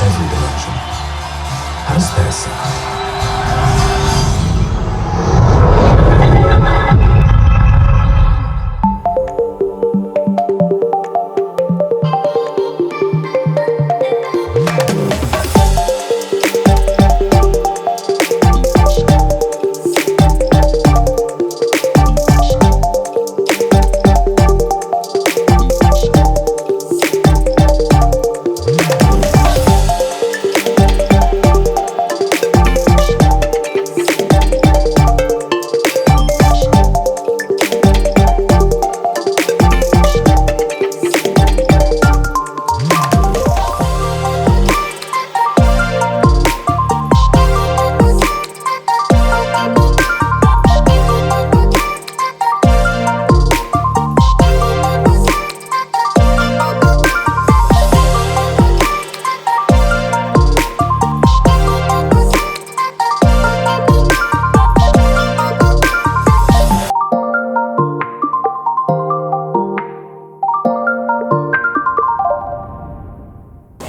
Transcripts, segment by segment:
every dimension. Aspesa.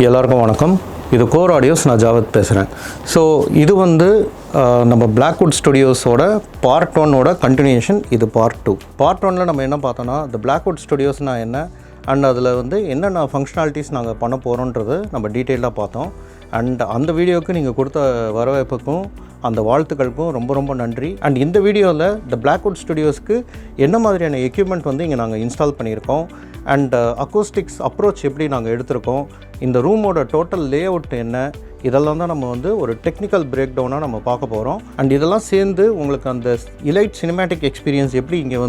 எல்லாருக்கும் வணக்கம். இது கோர் ஆடியோஸ். நான் ஜாவத் பேசுகிறேன். ஸோ இது நம்ம பிளாக்வுட் ஸ்டுடியோஸோட பார்ட் 1ஓட கண்டினியூஷன். இது பார்ட் 2. பார்ட் 1ல் நம்ம என்ன பார்த்தோன்னா, இந்த பிளாக்வுட் ஸ்டுடியோஸ்னால் என்ன அண்ட் அதில் என்னென்ன ஃபங்க்ஷனாலிட்டிஸ் நாங்கள் பண்ண போகிறோன்றது நம்ம டீட்டெயிலாக பார்த்தோம். அண்ட் அந்த வீடியோவுக்கு நீங்கள் கொடுத்த வரவேற்புக்கும் அந்த வாழ்த்துக்களுக்கும் ரொம்ப ரொம்ப நன்றி. அண்ட் இந்த வீடியோவில் இந்த பிளாக்வுட் ஸ்டுடியோஸ்க்கு என்ன மாதிரியான எக்யூப்மெண்ட் இங்கே நாங்கள் இன்ஸ்டால் பண்ணியிருக்கோம் அண்ட் அக்கோஸ்டிக்ஸ் அப்ரோச் எப்படி நாங்கள் எடுத்திருக்கோம், இந்த ரூமோட டோட்டல் லே அவுட் என்ன, இதெல்லாம் தான் நம்ம ஒரு டெக்னிக்கல் பிரேக் டவுனாக நம்ம பார்க்க போகிறோம். அண்ட் இதெல்லாம் சேர்ந்து உங்களுக்கு அந்த இலைட் சினிமேட்டிக் எக்ஸ்பீரியன்ஸ் எப்படி இங்கே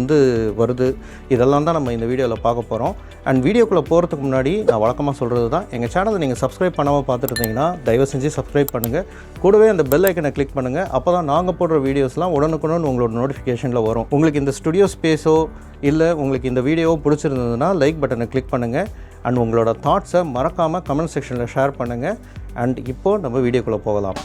வருது, இதெல்லாம் தான் நம்ம இந்த வீடியோவில் பார்க்க போகிறோம். அண்ட் வீடியோக்குள்ளே போகிறதுக்கு முன்னாடி நான் வழக்கமாக சொல்கிறது தான், எங்கள் சேனலை நீங்கள் சப்ஸ்கிரைப் பண்ணாமல் பார்த்துட்டு இருந்தீங்கன்னா தயவு செஞ்சு சப்ஸ்கிரைப் பண்ணுங்கள். கூடவே அந்த பெல் ஐக்கனை கிளிக் பண்ணுங்கள். அப்போ தான் நாங்கள் போடுற வீடியோஸ்லாம் உடனுக்குடன் உங்களோட நோட்டிஃபிகேஷனில் வரும். உங்களுக்கு இந்த ஸ்டுடியோ ஸ்பேஸோ இல்லை உங்களுக்கு இந்த வீடியோவோ பிடிச்சிருந்ததுன்னா லைக் பட்டனை கிளிக் பண்ணுங்கள். அண்ட் உங்களோட தாட்ஸை மறக்காமல் கமெண்ட் செக்ஷனில் ஷேர் பண்ணுங்கள். அண்ட் இப்போது நம்ம வீடியோக்குள்ளே போகலாம்.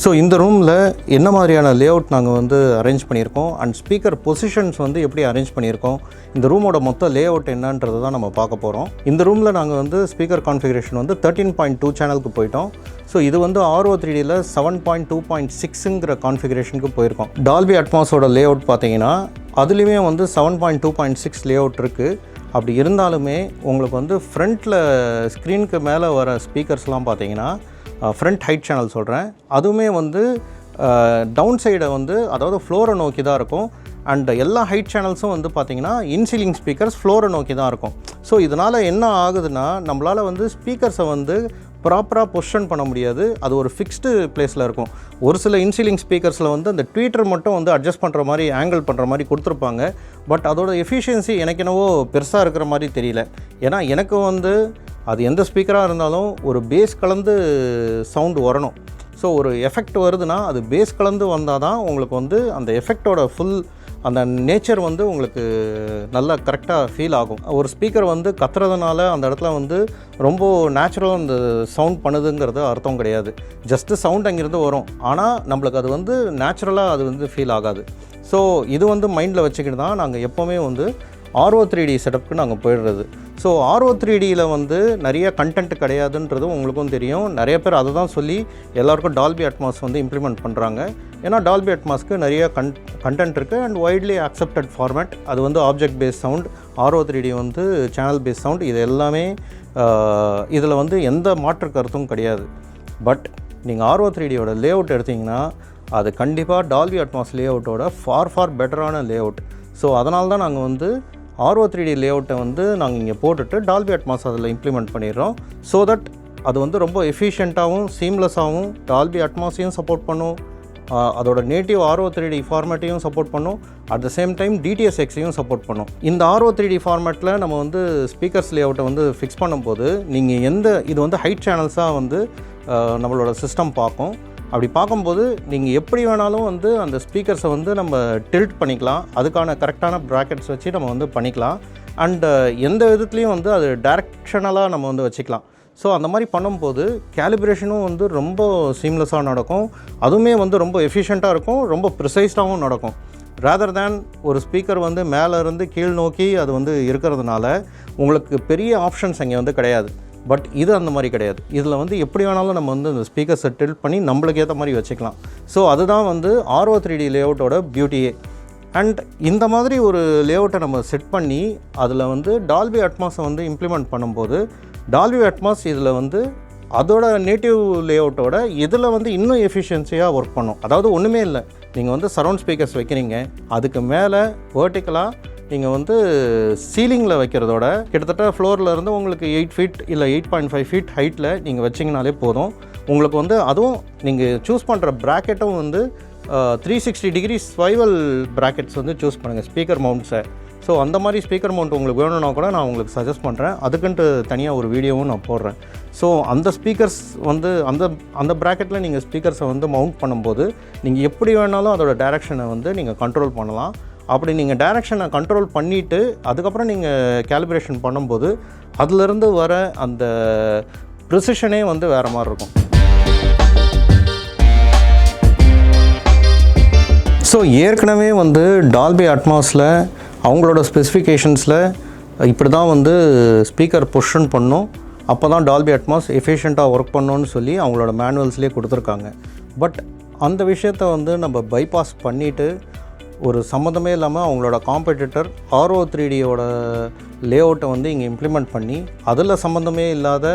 ஸோ இந்த ரூமில் என்ன மாதிரியான லே அவுட் நாங்கள் அரேஞ்ச் பண்ணியிருக்கோம் அண்ட் ஸ்பீக்கர் பொசிஷன்ஸ் எப்படி அரேஞ்ச் பண்ணியிருக்கோம், இந்த ரூமோட மொத்த லே அவுட் என்னன்றது தான் நம்ம பார்க்க போகிறோம். இந்த ரூமில் நாங்கள் ஸ்பீக்கர் கான்ஃபிகரேஷன் 13.2 சேனலுக்கு போயிட்டோம். ஸோ இது RO3Dயில் 7.2.6ங்கிற கான்ஃபிகரேஷனுக்கு போயிருக்கோம். டால்பி அட்மாஸோட லே அவுட் பார்த்தீங்கன்னா அதுலேயுமே 7.2.6 லே அவுட் இருக்குது. அப்படி இருந்தாலுமே உங்களுக்கு ஃப்ரண்ட்டில் ஸ்க்ரீனுக்கு மேலே வர ஸ்பீக்கர்ஸ்லாம் பார்த்தீங்கன்னா ஃப்ரண்ட் ஹைட் சேனல் சொல்கிறேன், அதுவுமே டவுன் சைடை அதாவது ஃப்ளோரை நோக்கி தான் இருக்கும். அண்ட் எல்லா ஹைட் சேனல்ஸும் பார்த்திங்கன்னா இன்சீலிங் ஸ்பீக்கர்ஸ் ஃப்ளோரை நோக்கி தான் இருக்கும். ஸோ இதனால் என்ன ஆகுதுன்னா, நம்மளால் ஸ்பீக்கர்ஸை ப்ராப்பராக பொசிஷன் பண்ண முடியாது. அது ஒரு ஃபிக்ஸ்டு பிளேஸில் இருக்கும். ஒரு சில இன்சீலிங் ஸ்பீக்கர்ஸில் அந்த ட்வீட்டர் மட்டும் அட்ஜஸ்ட் பண்ணுற மாதிரி ஆங்கிள் பண்ணுற மாதிரி கொடுத்துருப்பாங்க. பட் அதோட எஃபிஷியன்சி எனக்கு என்னவோ பெருசாக இருக்கிற மாதிரி தெரியல. ஏன்னா எனக்கு அது எந்த ஸ்பீக்கராக இருந்தாலும் ஒரு பேஸ் கலந்து சவுண்டு வரணும். ஸோ ஒரு எஃபெக்ட் வருதுன்னா அது பேஸ் கலந்து வந்தால் தான் உங்களுக்கு அந்த எஃபெக்டோட ஃபுல் அந்த நேச்சர் உங்களுக்கு நல்லா கரெக்டாக ஃபீல் ஆகும். ஒரு ஸ்பீக்கர் கத்துறதுனால அந்த இடத்துல ரொம்ப நேச்சுரலாக அந்த சவுண்ட் பண்ணுதுங்கிறது அர்த்தம் கிடையாது. ஜஸ்ட்டு சவுண்ட் அங்கேருந்து வரும், ஆனால் நம்மளுக்கு அது நேச்சுரலாக அது ஃபீல் ஆகாது. ஸோ இது மைண்டில் வச்சுக்கிட்டு தான் நாங்கள் எப்போவுமே RO3D செட்டப்புக்கு நாங்கள் போயிடுறது. ஸோ RO3Dயில் நிறைய கண்டென்ட் கிடையாதுன்றது உங்களுக்கும் தெரியும். நிறைய பேர் அதை தான் சொல்லி எல்லாருக்கும் டால்பி அட்மாஸ் இம்ப்ளிமெண்ட் பண்ணுறாங்க. ஏன்னா டால்பி அட்மாஸ்க்கு நிறைய கண்டென்ட் இருக்குது அண்ட் வைட்லி அக்செப்டட் ஃபார்மேட். அது object base sound, RO3D channel base sound, இது எல்லாமே இதில் எந்த மாற்று கருத்தும் கிடையாது. பட் நீங்கள் RO3Dயோட லே அவுட் எடுத்திங்கன்னா அது கண்டிப்பாக டால்பி அட்மாஸ் லே அவுட்டோட ஃபார் பெட்டரான லே அவுட். ஸோ அதனால தான் நாங்கள் RO3D லே அவுட்டை நாங்கள் இங்கே போட்டுட்டு டால்பி அட்மாஸ் அதில் இம்ப்ளிமெண்ட் பண்ணிடுறோம். ஸோ தட் அது ரொம்ப எஃபிஷியண்ட்டாகவும் சீம்லெஸ்ஸாகவும் டால்பி அட்மாஸையும் சப்போர்ட் பண்ணும், அதோட நேட்டிவ் RO3D ஃபார்மேட்டையும் சப்போர்ட் பண்ணும், அட் த சேம் டைம் DTS:Xஐயும் சப்போர்ட் பண்ணும். இந்த RO3D ஃபார்மேட்டில் நம்ம ஸ்பீக்கர்ஸ் லே அவுட்டை ஃபிக்ஸ் பண்ணும்போது நீங்கள் இது ஹைட் சேனல்ஸாக நம்மளோட சிஸ்டம் பார்க்கும். அப்படி பார்க்கும்போது நீங்கள் எப்படி வேணாலும் அந்த ஸ்பீக்கர்ஸை நம்ம டில்ட் பண்ணிக்கலாம். அதுக்கான கரெக்டான ப்ராக்கெட்ஸ் வச்சு நம்ம பண்ணிக்கலாம். அண்டு எந்த விதத்துலேயும் அது டைரக்ஷனலாக நம்ம வச்சுக்கலாம். ஸோ அந்த மாதிரி பண்ணும்போது கேலிப்ரேஷனும் ரொம்ப சீம்லெஸ்ஸாக நடக்கும். அதுவுமே ரொம்ப எஃபிஷியண்ட்டாக இருக்கும், ரொம்ப ப்ரிசைஸ்டாகவும் நடக்கும். ரேதர் தேன் ஒரு ஸ்பீக்கர் வந்து மேலே இருந்து கீழ் நோக்கி அது வந்து இருக்கிறதுனால உங்களுக்கு பெரிய ஆப்ஷன்ஸ் அங்கே வந்து கிடையாது. பட் இது அந்த மாதிரி கிடையாது. இதில் வந்து எப்படி வேணாலும் நம்ம வந்து இந்த ஸ்பீக்கர்ஸை டில்ட் பண்ணி நம்மளுக்கு ஏற்ற மாதிரி வச்சுக்கலாம். ஸோ அதுதான் வந்து RO3D லேஅவுட்டோட பியூட்டியே. அண்ட் இந்த மாதிரி ஒரு லேஅவுட்டை நம்ம செட் பண்ணி அதில் வந்து டால்பி அட்மாஸை வந்து இம்ப்ளிமெண்ட் பண்ணும்போது டால்பி அட்மாஸ் இதில் வந்து அதோட நேட்டிவ் லேஅவுட்டோட இதில் வந்து இன்னும் எஃபிஷியன்சியாக ஒர்க் பண்ணும். அதாவது ஒன்றுமே இல்லை, நீங்கள் வந்து சரவுண்ட் ஸ்பீக்கர்ஸ் வைக்கிறீங்க, அதுக்கு மேலே வேர்ட்டிக்கலாக நீங்கள் வந்து சீலிங்கில் வைக்கிறதோட கிட்டத்தட்ட ஃப்ளோரில் இருந்து உங்களுக்கு 8 ஃபீட் இல்லை 8.5 ஃபீட் ஹைட்டில் நீங்கள் வச்சிங்கனாலே போதும். உங்களுக்கு வந்து அதுவும் நீங்கள் சூஸ் பண்ணுற ப்ராக்கெட்டும் வந்து 360 டிகிரி ஸ்வைவல் ப்ராக்கெட்ஸ் வந்து சூஸ் பண்ணுங்கள் ஸ்பீக்கர் மவுண்ட்ஸை. ஸோ அந்த மாதிரி ஸ்பீக்கர் மவுண்ட் உங்களுக்கு வேணும்னா கூட நான் உங்களுக்கு சஜஸ்ட் பண்ணுறேன். அதுக்குன்ட்டு தனியாக ஒரு வீடியோவும் நான் போடுறேன். ஸோ அந்த ஸ்பீக்கர்ஸ் வந்து அந்த ப்ராக்கெட்டில் நீங்கள் ஸ்பீக்கர்ஸை வந்து மவுண்ட் பண்ணும்போது நீங்கள் எப்படி வேணாலும் அதோட டைரெக்ஷனை வந்து நீங்கள் கண்ட்ரோல் பண்ணலாம். அப்படி நீங்கள் டைரெக்ஷனை கண்ட்ரோல் பண்ணிவிட்டு அதுக்கப்புறம் நீங்கள் கேலிப்ரேஷன் பண்ணும்போது அதிலிருந்து வர அந்த ப்ரிசிஷனே வந்து வேறு மாதிரி இருக்கும். ஸோ ஏற்கனவே வந்து டால்பி அட்மாஸில் அவங்களோட ஸ்பெசிஃபிகேஷன்ஸில் இப்படி தான் வந்து ஸ்பீக்கர் பொசிஷன் பண்ணும், அப்போ தான் டால்பி அட்மாஸ் எஃபிஷியண்ட்டாக ஒர்க் பண்ணணும்னு சொல்லி அவங்களோட மேனுவல்ஸ்லேயே கொடுத்துருக்காங்க. பட் அந்த விஷயத்தை வந்து நம்ம பைபாஸ் பண்ணிவிட்டு ஒரு சம்மந்தமே இல்லாமல் அவங்களோட காம்படிட்டர் RO3Dயோட லேஅவுட்டை வந்து இங்கே இம்ப்ளிமெண்ட் பண்ணி அதில் சம்மந்தமே இல்லாத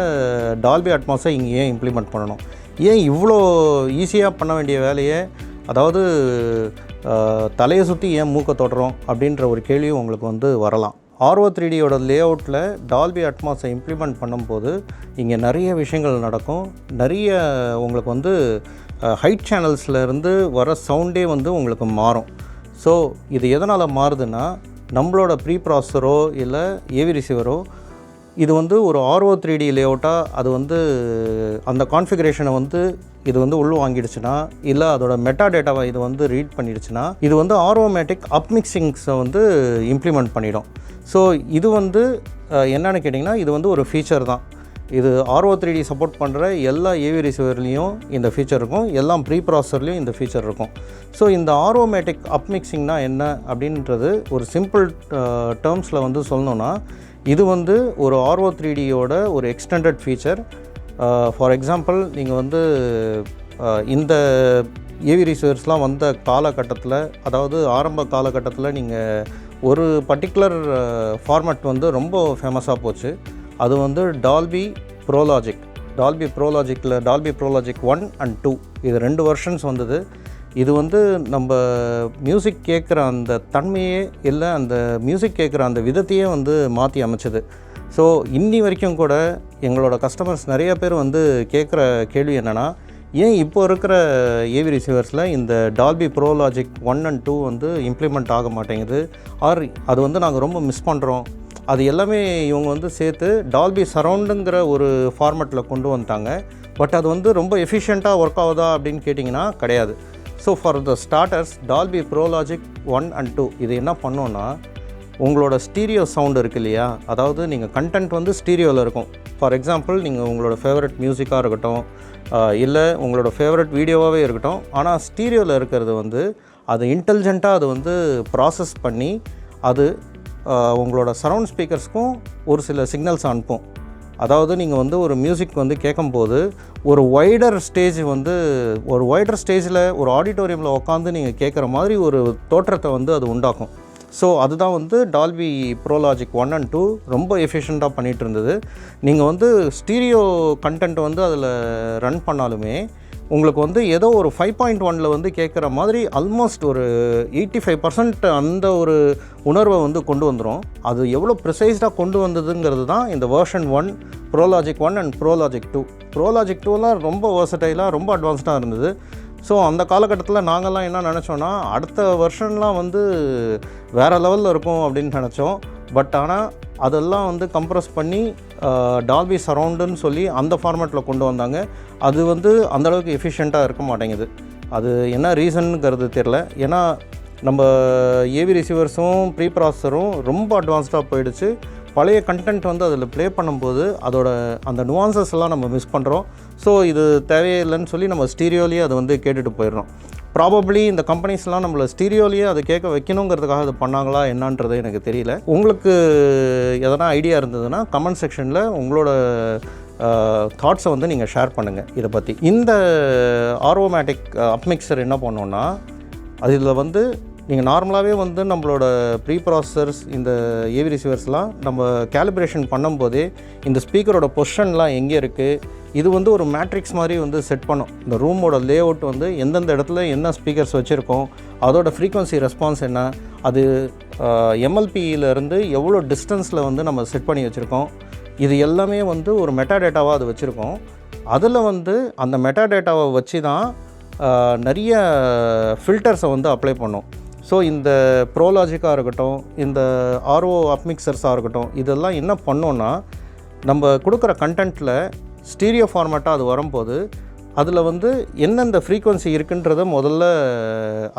டால்பி அட்மாஸை இங்கே ஏன் இம்ப்ளிமெண்ட் பண்ணணும்? ஏன் இவ்வளோ ஈஸியாக பண்ண வேண்டிய வேலையை, அதாவது தலையை சுற்றி ஏன் மூக்க தொடுறோம் அப்படின்ற ஒரு கேள்வியும் உங்களுக்கு வந்து வரலாம். RO3Dயோட லேஅவுட்டில் டால்பி அட்மாஸை இம்ப்ளிமெண்ட் பண்ணும்போது இங்கே நிறைய விஷயங்கள் நடக்கும். நிறைய உங்களுக்கு வந்து ஹைட் சேனல்ஸ்லேருந்து வர சவுண்டே வந்து உங்களுக்கு மாறும். ஸோ இது எதனால் மாறுதுன்னா, நம்மளோட ப்ரீ ப்ராசஸரோ இல்லை ஏவி ரிசீவரோ இது வந்து ஒரு RO3D லேஅவுட்டாக அது வந்து அந்த கான்ஃபிகரேஷனை வந்து இது வந்து உள்ள வாங்கிடுச்சுன்னா, இல்லை அதோட மெட்டா டேட்டாவை இது வந்து ரீட் பண்ணிடுச்சுன்னா, இது வந்து ஆட்டோமேட்டிக் அப்மிக்சிங்ஸை வந்து இம்ப்ளிமெண்ட் பண்ணிடும். ஸோ இது வந்து என்னென்னு கேட்டிங்கன்னா, இது வந்து ஒரு ஃபீச்சர் தான். இது RO3D சப்போர்ட் பண்ணுற எல்லா ஏவி ரிசீவர்லேயும் இந்த ஃபீச்சர் இருக்கும், எல்லாம் ப்ரீ ப்ராசஸர்லேயும் இந்த ஃபீச்சர் இருக்கும். ஸோ இந்த ஆட்டோமேட்டிக் அப்மிக்சிங்னா என்ன அப்படின்றது ஒரு சிம்பிள் டேர்ம்ஸில் வந்து சொல்லணுன்னா, இது வந்து ஒரு RO3Dயோட ஒரு எக்ஸ்டெண்டட் ஃபீச்சர். ஃபார் எக்ஸாம்பிள், நீங்கள் வந்து இந்த ஏவி ரிசீவர்ஸ்லாம் வந்த காலகட்டத்தில், அதாவது ஆரம்ப காலகட்டத்தில் நீங்கள் ஒரு பர்டிகுலர் ஃபார்மேட் வந்து ரொம்ப ஃபேமஸாக போச்சு. அது வந்து Dolby Pro Logic. Dolby Pro Logic 1 and 2 இது 2 வெர்ஷன்ஸ் வந்தது. இது வந்து நம்ம மியூசிக் கேட்குற அந்த தன்மையே இல்லை, அந்த மியூசிக் கேட்குற அந்த விதத்தையே வந்து மாற்றி அமைச்சது. ஸோ இன்னி வரைக்கும் கூட எங்களோட கஸ்டமர்ஸ் நிறைய பேர் வந்து கேட்குற கேள்வி என்னென்னா, ஏன் இப்போ இருக்கிற ஏவி ரிசீவர்ஸில் இந்த டால்பி ப்ரோலாஜிக் 1 and 2 வந்து இம்ப்ளிமெண்ட் ஆக மாட்டேங்குது, ஆர் அது வந்து நாங்கள் ரொம்ப மிஸ் பண்ணுறோம். அது எல்லாமே இவங்க வந்து சேர்த்து டால்பி சரவுண்டுங்கிற ஒரு ஃபார்மேட்டில் கொண்டு வந்துட்டாங்க. பட் அது வந்து ரொம்ப எஃபிஷியண்ட்டாக ஒர்க் ஆகுதா அப்படின்னு கேட்டிங்கன்னா கிடையாது. So for the starters, Dolby Pro Logic 1 and 2 இது என்ன பண்ணோன்னா, உங்களோட ஸ்டீரியோ சவுண்டு இருக்குது இல்லையா, அதாவது நீங்கள் கண்டென்ட் வந்து ஸ்டீரியோவில் இருக்கும். ஃபார் எக்ஸாம்பிள், நீங்கள் உங்களோட ஃபேவரட் மியூசிக்காக இருக்கட்டும், இல்லை உங்களோட ஃபேவரட் வீடியோவாகவே இருக்கட்டும், ஆனால் ஸ்டீரியோவில் இருக்கிறது வந்து அது இன்டெலிஜென்ட்டாக அது வந்து ப்ராசஸ் பண்ணி அது உங்களோட சரவுண்ட் ஸ்பீக்கர்ஸ்க்கும் ஒரு சில சிக்னல்ஸ் அனுப்பும். அதாவது நீங்கள் வந்து ஒரு மியூசிக் வந்து கேட்கும்போது ஒரு வைடர் ஸ்டேஜில் ஒரு ஆடிட்டோரியமில் உட்காந்து நீங்கள் கேட்குற மாதிரி ஒரு தோற்றத்தை வந்து அது உண்டாக்கும். ஸோ அதுதான் வந்து டால்பி ப்ரோலாஜிக் 1 and 2 ரொம்ப எஃபிஷியண்ட்டாக பண்ணிகிட்டு இருந்தது. நீங்கள் வந்து ஸ்டீரியோ கண்டென்ட் வந்து அதில் ரன் பண்ணாலுமே உங்களுக்கு வந்து ஏதோ ஒரு 5.1 வந்து கேட்குற மாதிரி ஆல்மோஸ்ட் ஒரு 85% அந்த ஒரு உணர்வை வந்து கொண்டு வந்துடும். அது எவ்வளோ ப்ரிசைஸ்டாக கொண்டு வந்ததுங்கிறது தான் இந்த version 1 Pro Logic 1 and Pro Logic 2. Pro Logic 2லாம் ரொம்ப வெர்சடைலாக ரொம்ப அட்வான்ஸ்டாக இருந்தது. ஸோ அந்த காலகட்டத்தில் நாங்கள்லாம் என்ன நினச்சோன்னா, அடுத்த வெர்ஷன்லாம் வந்து வேறு லெவலில் இருக்கும் அப்படின்னு நினச்சோம். பட் ஆனால் அதெல்லாம் வந்து கம்ப்ரஸ் பண்ணி டால்பி சரவுண்டுன்னு சொல்லி அந்த ஃபார்மேட்டில் கொண்டு வந்தாங்க. அது வந்து அந்தளவுக்கு எஃபிஷியண்ட்டாக இருக்க மாட்டேங்குது. அது என்ன ரீசனுங்கிறது தெரில. ஏன்னா நம்ம ஏவி ரிசீவர்ஸும் ப்ரீ ப்ராசஸரும் ரொம்ப அட்வான்ஸ்டாக போயிடுச்சு. பழைய கண்டென்ட் வந்து அதில் ப்ளே பண்ணும்போது அதோட அந்த நுவான்சஸ் எல்லாம் நம்ம மிஸ் பண்ணுறோம். ஸோ இது தேவையில்லைன்னு சொல்லி நம்ம ஸ்டீரியோலேயே அதை வந்து கேட்டுட்டு போயிடுறோம். ப்ராபப்ளி இந்த கம்பெனிஸ்லாம் நம்மளை ஸ்டீரியோலேயே அதை கேட்க வைக்கணுங்கிறதுக்காக அது பண்ணாங்களா என்னன்றது எனக்கு தெரியல. உங்களுக்கு எதனா ஐடியா இருந்ததுன்னா கமெண்ட் செக்ஷனில் உங்களோட தாட்ஸை வந்து நீங்கள் ஷேர் பண்ணுங்கள் இதை பற்றி. இந்த ஆரோமேட்டிக் அப்மிக்சர் என்ன பண்ணோன்னா, அதில் வந்து நீங்கள் நார்மலாகவே வந்து நம்மளோட ப்ரீ ப்ராசஸர்ஸ் இந்த ஏவி ரிசீவர்ஸ்லாம் நம்ம கேலிப்ரேஷன் பண்ணும்போதே இந்த ஸ்பீக்கரோட பொசிஷன்லாம் எங்கே இருக்குது, இது வந்து ஒரு மேட்ரிக்ஸ் மாதிரி வந்து செட் பண்ணும். இந்த ரூமோட லே அவுட் வந்து எந்தெந்த இடத்துல என்ன ஸ்பீக்கர்ஸ் வச்சுருக்கோம், அதோட ஃப்ரீக்வன்சி ரெஸ்பான்ஸ் என்ன, அது எம்எல்பியிலேருந்து எவ்வளோ டிஸ்டன்ஸில் வந்து நம்ம செட் பண்ணி வச்சுருக்கோம், இது எல்லாமே வந்து ஒரு மெட்டா டேட்டாவாக அது வச்சுருக்கோம். அதில் வந்து அந்த மெட்டா டேட்டாவை வச்சு தான் நிறைய ஃபில்டர்ஸை வந்து அப்ளை பண்ணோம். ஸோ இந்த ப்ரோலாஜிக்காக இருக்கட்டும், இந்த ஆர்ஓ அப்மிக்சர்ஸாக இருக்கட்டும், இதெல்லாம் என்ன பண்ணோன்னா, நம்ம கொடுக்குற கண்டென்ட்டில் ஸ்டீரியோ ஃபார்மேட்டாக அது வரும்போது அதில் வந்து எந்தெந்த ஃப்ரீக்வன்சி இருக்குன்றதை முதல்ல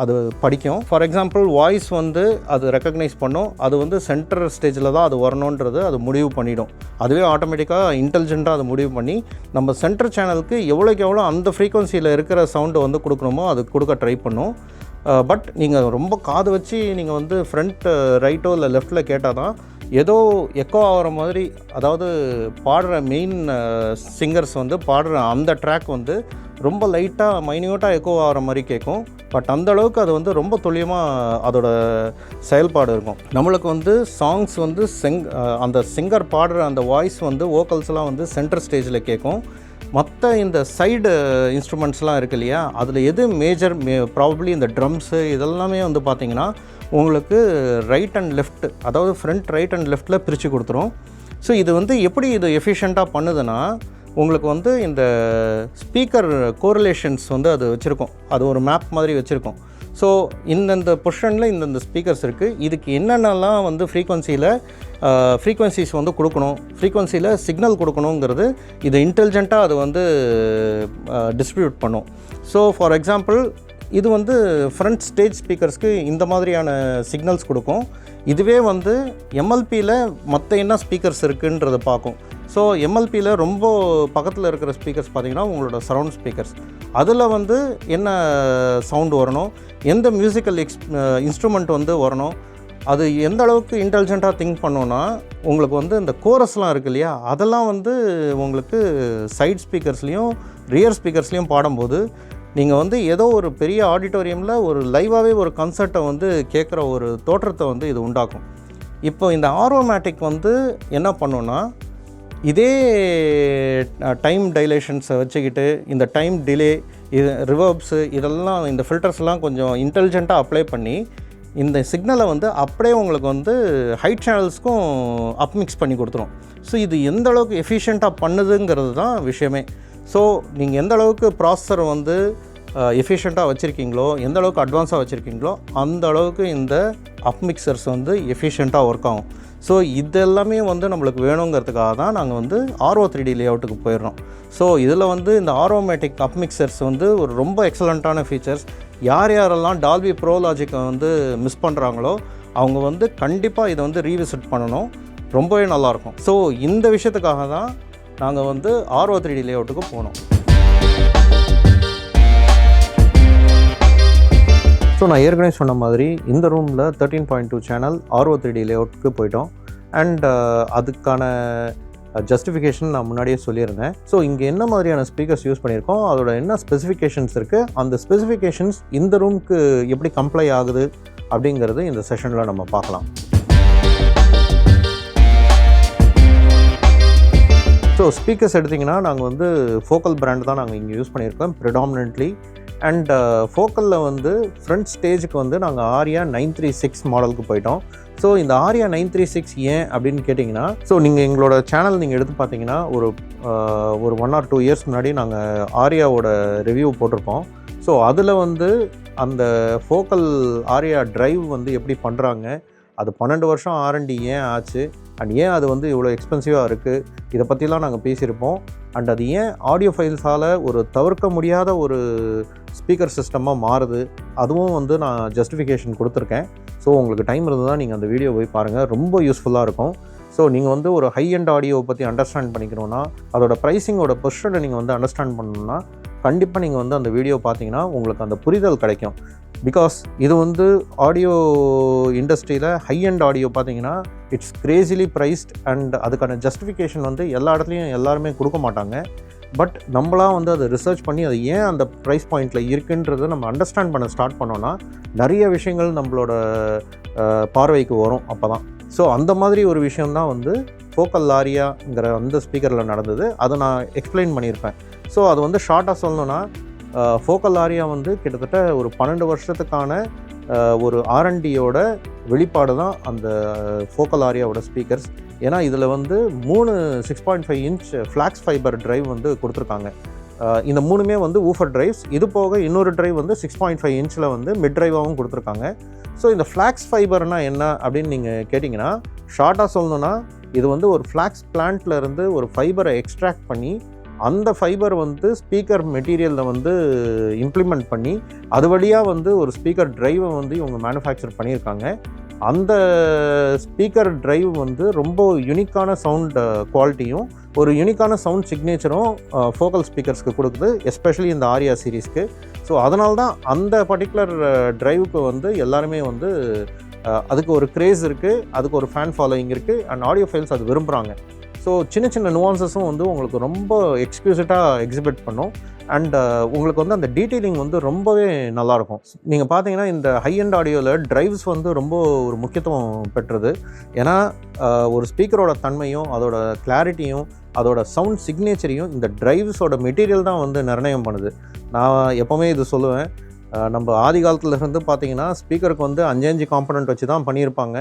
அது படிக்கும். ஃபார் எக்ஸாம்பிள் வாய்ஸ் வந்து அது ரெக்கக்னைஸ் பண்ணும், அது வந்து சென்டர் ஸ்டேஜில் தான் அது வரணுன்றது அது முடிவு பண்ணிடும். அதுவே ஆட்டோமேட்டிக்காக இன்டெலிஜென்ட்டாக அது முடிவு பண்ணி நம்ம சென்டர் சேனலுக்கு எவ்வளோக்கு எவ்வளோ அந்த ஃப்ரீக்வன்சியில் இருக்கிற சவுண்டை வந்து கொடுக்கணுமோ அது கொடுக்க ட்ரை பண்ணும். பட் நீங்கள் ரொம்ப காது வச்சு நீங்கள் வந்து ஃப்ரண்ட் ரைட்டோ இல்லை லெஃப்ட்டில் கேட்டால் தான் ஏதோ எக்கோ ஆகிற மாதிரி, அதாவது பாடுற மெயின் சிங்கர்ஸ் வந்து பாடுற அந்த ட்ராக் வந்து ரொம்ப லைட்டாக மைன்யூட்டாக எக்கோ ஆகிற மாதிரி கேட்கும். பட் அந்தளவுக்கு அது வந்து ரொம்ப துல்லியமாக அதோட செயல்பாடு இருக்கும். நம்மளுக்கு வந்து சாங்ஸ் வந்து அந்த சிங்கர் பாடுற அந்த வாய்ஸ் வந்து வோக்கல்ஸ்லாம் வந்து சென்டர் ஸ்டேஜில் கேட்கும். மற்ற இந்த சைடு இன்ஸ்ட்ருமெண்ட்ஸ்லாம் இருக்குது இல்லையா, அதில் எது மேஜர் ப்ராபப்ளி இந்த ட்ரம்ஸு இதெல்லாமே வந்து பார்த்திங்கன்னா உங்களுக்கு ரைட் அண்ட் லெஃப்ட், அதாவது ஃப்ரண்ட் ரைட் அண்ட் லெஃப்ட்டில் பிரித்து கொடுத்துரும். ஸோ இது வந்து எப்படி இது எஃபிஷியண்ட்டாக பண்ணுதுன்னா, உங்களுக்கு வந்து இந்த ஸ்பீக்கர் கோரிலேஷன்ஸ் வந்து அது வச்சுருக்கோம், அது ஒரு மேப் மாதிரி வச்சுருக்கோம். ஸோ இந்தந்த பொசிஷனில் இந்தந்த ஸ்பீக்கர்ஸ் இருக்குது, இதுக்கு என்னென்னலாம் வந்து ஃப்ரீக்வன்சிஸ் வந்து கொடுக்கணும், ஃப்ரீக்வன்சியில் சிக்னல் கொடுக்கணுங்கிறது இது இன்டெலிஜென்ட்டாக அது வந்து டிஸ்ட்ரிபியூட் பண்ணும். ஸோ ஃபார் எக்ஸாம்பிள் இது வந்து ஃப்ரண்ட் ஸ்டேஜ் ஸ்பீக்கர்ஸ்க்கு இந்த மாதிரியான சிக்னல்ஸ் கொடுக்கும். இதுவே வந்து எம்எல்பியில் மற்ற என்ன ஸ்பீக்கர்ஸ் இருக்குன்றதை பார்க்கும். ஸோ எம்எல்பியில் ரொம்ப பக்கத்தில் இருக்கிற ஸ்பீக்கர்ஸ் பார்த்திங்கன்னா உங்களோட சரவுண்ட் ஸ்பீக்கர்ஸ், அதில் வந்து என்ன சவுண்டு வரணும், எந்த மியூசிக்கல் இன்ஸ்ட்ருமெண்ட் வந்து வரணும், அது எந்த அளவுக்கு இன்டெலிஜென்ட்டாக திங்க் பண்ணோன்னா, உங்களுக்கு வந்து இந்த கோரஸ்லாம் இருக்குது இல்லையா, அதெல்லாம் வந்து உங்களுக்கு சைட் ஸ்பீக்கர்ஸ்லேயும் ரியர் ஸ்பீக்கர்ஸ்லேயும் பாடும்போது நீங்கள் வந்து ஏதோ ஒரு பெரிய ஆடிட்டோரியமில் ஒரு லைவாகவே ஒரு கன்சர்ட்டை வந்து கேட்குற ஒரு தோற்றத்தை வந்து இது உண்டாக்கும். இப்போ இந்த ஆரோமேட்டிக் வந்து என்ன பண்ணோன்னா, இதே டைம் டைலேஷன்ஸை வச்சுக்கிட்டு இந்த டைம் டிலே, இது ரிவர்ப்ஸு, இதெல்லாம் இந்த ஃபில்டர்ஸ்லாம் கொஞ்சம் இன்டெலிஜென்ட்டாக அப்ளை பண்ணி இந்த சிக்னலை வந்து அப்படியே உங்களுக்கு வந்து ஹைட் சேனல்ஸ்க்கும் அப்மிக்ஸ் பண்ணி கொடுத்துரும். ஸோ இது எந்த அளவுக்கு எஃபிஷியண்ட்டாக பண்ணுதுங்கிறது தான் விஷயமே. ஸோ நீங்கள் எந்த அளவுக்கு ப்ராசஸரை வந்து எஃபிஷியண்ட்டாக வச்சுருக்கீங்களோ, எந்த அளவுக்கு அட்வான்ஸாக வச்சுருக்கீங்களோ, அந்த அளவுக்கு இந்த அப்மிக்சர்ஸ் வந்து எஃபிஷியண்ட்டாக ஒர்க் ஆகும். ஸோ இதெல்லாமே வந்து நம்மளுக்கு வேணுங்கிறதுக்காக தான் நாங்கள் வந்து ஆர்ஓ 3D லேஅவுட்டுக்கு போயிடுறோம். ஸோ இதில் வந்து இந்த ஆரோமேட்டிக் அப்மிக்சர்ஸ் வந்து ஒரு ரொம்ப எக்ஸலண்ட்டான ஃபீச்சர்ஸ். யாரெல்லாம் டால்பி ப்ரோ லாஜிக்கை வந்து மிஸ் பண்ணுறாங்களோ அவங்க வந்து கண்டிப்பாக இதை வந்து ரீவிசிட் பண்ணணும், ரொம்பவே நல்லாயிருக்கும். ஸோ இந்த விஷயத்துக்காக தான் நாங்கள் வந்து ஆர்ஓ 3D லேஅவுட்டுக்கு போனோம். ஸோ நான் ஏற்கனவே சொன்ன மாதிரி இந்த ரூமில் 13.2 சேனல் ஆர்ஓ 3D லேஅவுட்டுக்கு போயிட்டோம். அண்ட் அதுக்கான ஜஸ்டிஃபிகேஷன் நான் முன்னாடியே சொல்லியிருந்தேன். ஸோ இங்கே என்ன மாதிரியான ஸ்பீக்கர்ஸ் யூஸ் பண்ணியிருக்கோம், அதோட என்ன ஸ்பெசிஃபிகேஷன்ஸ் இருக்குது, அந்த ஸ்பெசிஃபிகேஷன்ஸ் இந்த ரூமுக்கு எப்படி கம்ப்ளை ஆகுது அப்படிங்கிறது இந்த செஷனில் நம்ம பார்க்கலாம். ஸோ ஸ்பீக்கர்ஸ் எடுத்திங்கன்னா நாங்கள் வந்து ஃபோக்கல் பிராண்ட் தான் நாங்கள் இங்கே யூஸ் பண்ணியிருக்கோம் ப்ரிடாமினன்ட்லி. அண்ட் ஃபோக்கலில் வந்து ஃப்ரண்ட் ஸ்டேஜுக்கு வந்து நாங்கள் ஆரியா 936 மாடலுக்கு போயிட்டோம். ஸோ இந்த ஆரியா 936 ஏன் அப்படின்னு கேட்டிங்கன்னா, ஸோ நீங்கள் எங்களோட சேனல் நீங்கள் எடுத்து பார்த்தீங்கன்னா ஒரு 1 or 2 இயர்ஸ் முன்னாடி நாங்கள் ஆரியாவோட ரிவ்யூ போட்டிருப்போம். ஸோ அதில் வந்து அந்த ஃபோக்கல் ஆரியா ட்ரைவ் வந்து எப்படி பண்ணுறாங்க, அது 12 வருஷம் R&D ஏன் ஆச்சு, அண்ட் ஏன் அது வந்து இவ்வளோ எக்ஸ்பென்சிவாக இருக்குது, இதை பற்றிலாம் நாங்கள் பேசியிருப்போம். அண்ட் அது ஏன் ஆடியோ ஃபைல்ஸால் ஒரு தவிர்க்க முடியாத ஒரு ஸ்பீக்கர் சிஸ்டமாக மாறுது, அதுவும் வந்து நான் ஜஸ்டிஃபிகேஷன் கொடுத்துருக்கேன். ஸோ உங்களுக்கு டைம் இருந்தால் தான் நீங்கள் அந்த வீடியோ போய் பாருங்கள், ரொம்ப யூஸ்ஃபுல்லாக இருக்கும். ஸோ நீங்கள் வந்து ஒரு ஹை அண்ட் ஆடியோவை பற்றி அண்டர்ஸ்டாண்ட் பண்ணிக்கணுன்னா, அதோட ப்ரைஸிங்கோட பொசிஷனை நீங்கள் வந்து அண்டர்ஸ்டாண்ட் பண்ணணுன்னா கண்டிப்பாக நீங்கள் வந்து அந்த வீடியோ பார்த்தீங்கன்னா உங்களுக்கு அந்த புரிதல் கிடைக்கும். பிகாஸ் இது வந்து ஆடியோ இண்டஸ்ட்ரியில் ஹை அண்ட் ஆடியோ பார்த்தீங்கன்னா இட்ஸ் கிரேசிலி ப்ரைஸ்ட் அண்ட் அதுக்கான ஜஸ்டிஃபிகேஷன் வந்து எல்லா இடத்துலையும் எல்லாருமே கொடுக்க மாட்டாங்க. பட் நம்மளாம் வந்து அதை ரிசர்ச் பண்ணி அது ஏன் அந்த ப்ரைஸ் பாயிண்டில் இருக்குன்றதை நம்ம அண்டர்ஸ்டாண்ட் பண்ண ஸ்டார்ட் பண்ணோன்னா நிறைய விஷயங்கள் நம்மளோட பார்வைக்கு வரும் அப்போ தான். ஸோ அந்த மாதிரி ஒரு விஷயந்தான் வந்து ஃபோக்கல் லாரியாங்கிற அந்த ஸ்பீக்கரில் நடந்தது. அதை நான் எக்ஸ்பிளைன் பண்ணியிருப்பேன். ஸோ அது வந்து ஷார்ட்டாக சொல்லணுன்னா ஃபோக்கல் லாரியா வந்து கிட்டத்தட்ட ஒரு 12 வருஷத்துக்கான ஒரு R&Dயோட வெளிப்பாடு தான் அந்த ஃபோக்கல் லாரியாவோட ஸ்பீக்கர்ஸ். ஏன்னா இதில் வந்து 3 6.5 இன்ச் ஃப்ளாக்ஸ் ஃபைபர் ட்ரைவ் வந்து கொடுத்துருக்காங்க. இந்த 3மே வந்து ஊஃபர் ட்ரைவ்ஸ். இது போக இன்னொரு ட்ரைவ் வந்து 6.5 இன்ச்சில் வந்து மிட் ட்ரைவாகவும் கொடுத்துருக்காங்க. ஸோ இந்த ஃப்ளாக்ஸ் ஃபைபர்னால் என்ன அப்படின்னு நீங்கள் கேட்டிங்கன்னா, ஷார்ட்டாக சொல்லணுன்னா இது வந்து ஒரு ஃப்ளாக்ஸ் பிளான்ட்டில் இருந்து ஒரு ஃபைபரை எக்ஸ்ட்ராக்ட் பண்ணி அந்த ஃபைபர் வந்து ஸ்பீக்கர் மெட்டீரியலில் வந்து இம்ப்ளிமெண்ட் பண்ணி அது வழியாக வந்து ஒரு ஸ்பீக்கர் ட்ரைவை வந்து இவங்க மேனுஃபேக்சர் பண்ணியிருக்காங்க. அந்த ஸ்பீக்கர் ட்ரைவ் வந்து ரொம்ப யூனிக்கான சவுண்ட் குவாலிட்டியும் ஒரு யூனிக்கான சவுண்ட் சிக்னேச்சரும் ஃபோக்கல் ஸ்பீக்கர்ஸ்க்கு கொடுக்குது, எஸ்பெஷலி இந்த ஆரியா சீரீஸ்க்கு. ஸோ அதனால தான் அந்த பர்டிகுலர் ட்ரைவுக்கு வந்து எல்லாருமே வந்து அதுக்கு ஒரு க்ரேஸ் இருக்குது, அதுக்கு ஒரு ஃபேன் ஃபாலோயிங் இருக்குது அண்ட் ஆடியோ ஃபைல்ஸ் அது விரும்புகிறாங்க. ஸோ சின்ன சின்ன நுவான்சஸும் வந்து உங்களுக்கு ரொம்ப எக்ஸ்க்ளூசிவாக எக்ஸிபிட் பண்ணும். அண்ட் உங்களுக்கு வந்து அந்த டீட்டெயிலிங் வந்து ரொம்பவே நல்லாயிருக்கும். நீங்கள் பார்த்தீங்கன்னா இந்த ஹை அண்ட் ஆடியோவில் ட்ரைவ்ஸ் வந்து ரொம்ப ஒரு முக்கியத்துவம் பெற்றது. ஏன்னா ஒரு ஸ்பீக்கரோட தன்மையும் அதோட கிளாரிட்டியும் அதோட சவுண்ட் சிக்னேச்சரையும் இந்த ட்ரைவ்ஸோட மெட்டீரியல் தான் வந்து நிர்ணயம் பண்ணுது. நான் எப்போவுமே இது சொல்லுவேன், நம்ம ஆதி காலத்துலேருந்து பார்த்தீங்கன்னா ஸ்பீக்கருக்கு வந்து 5 காம்பனண்ட் வச்சு தான் பண்ணியிருப்பாங்க.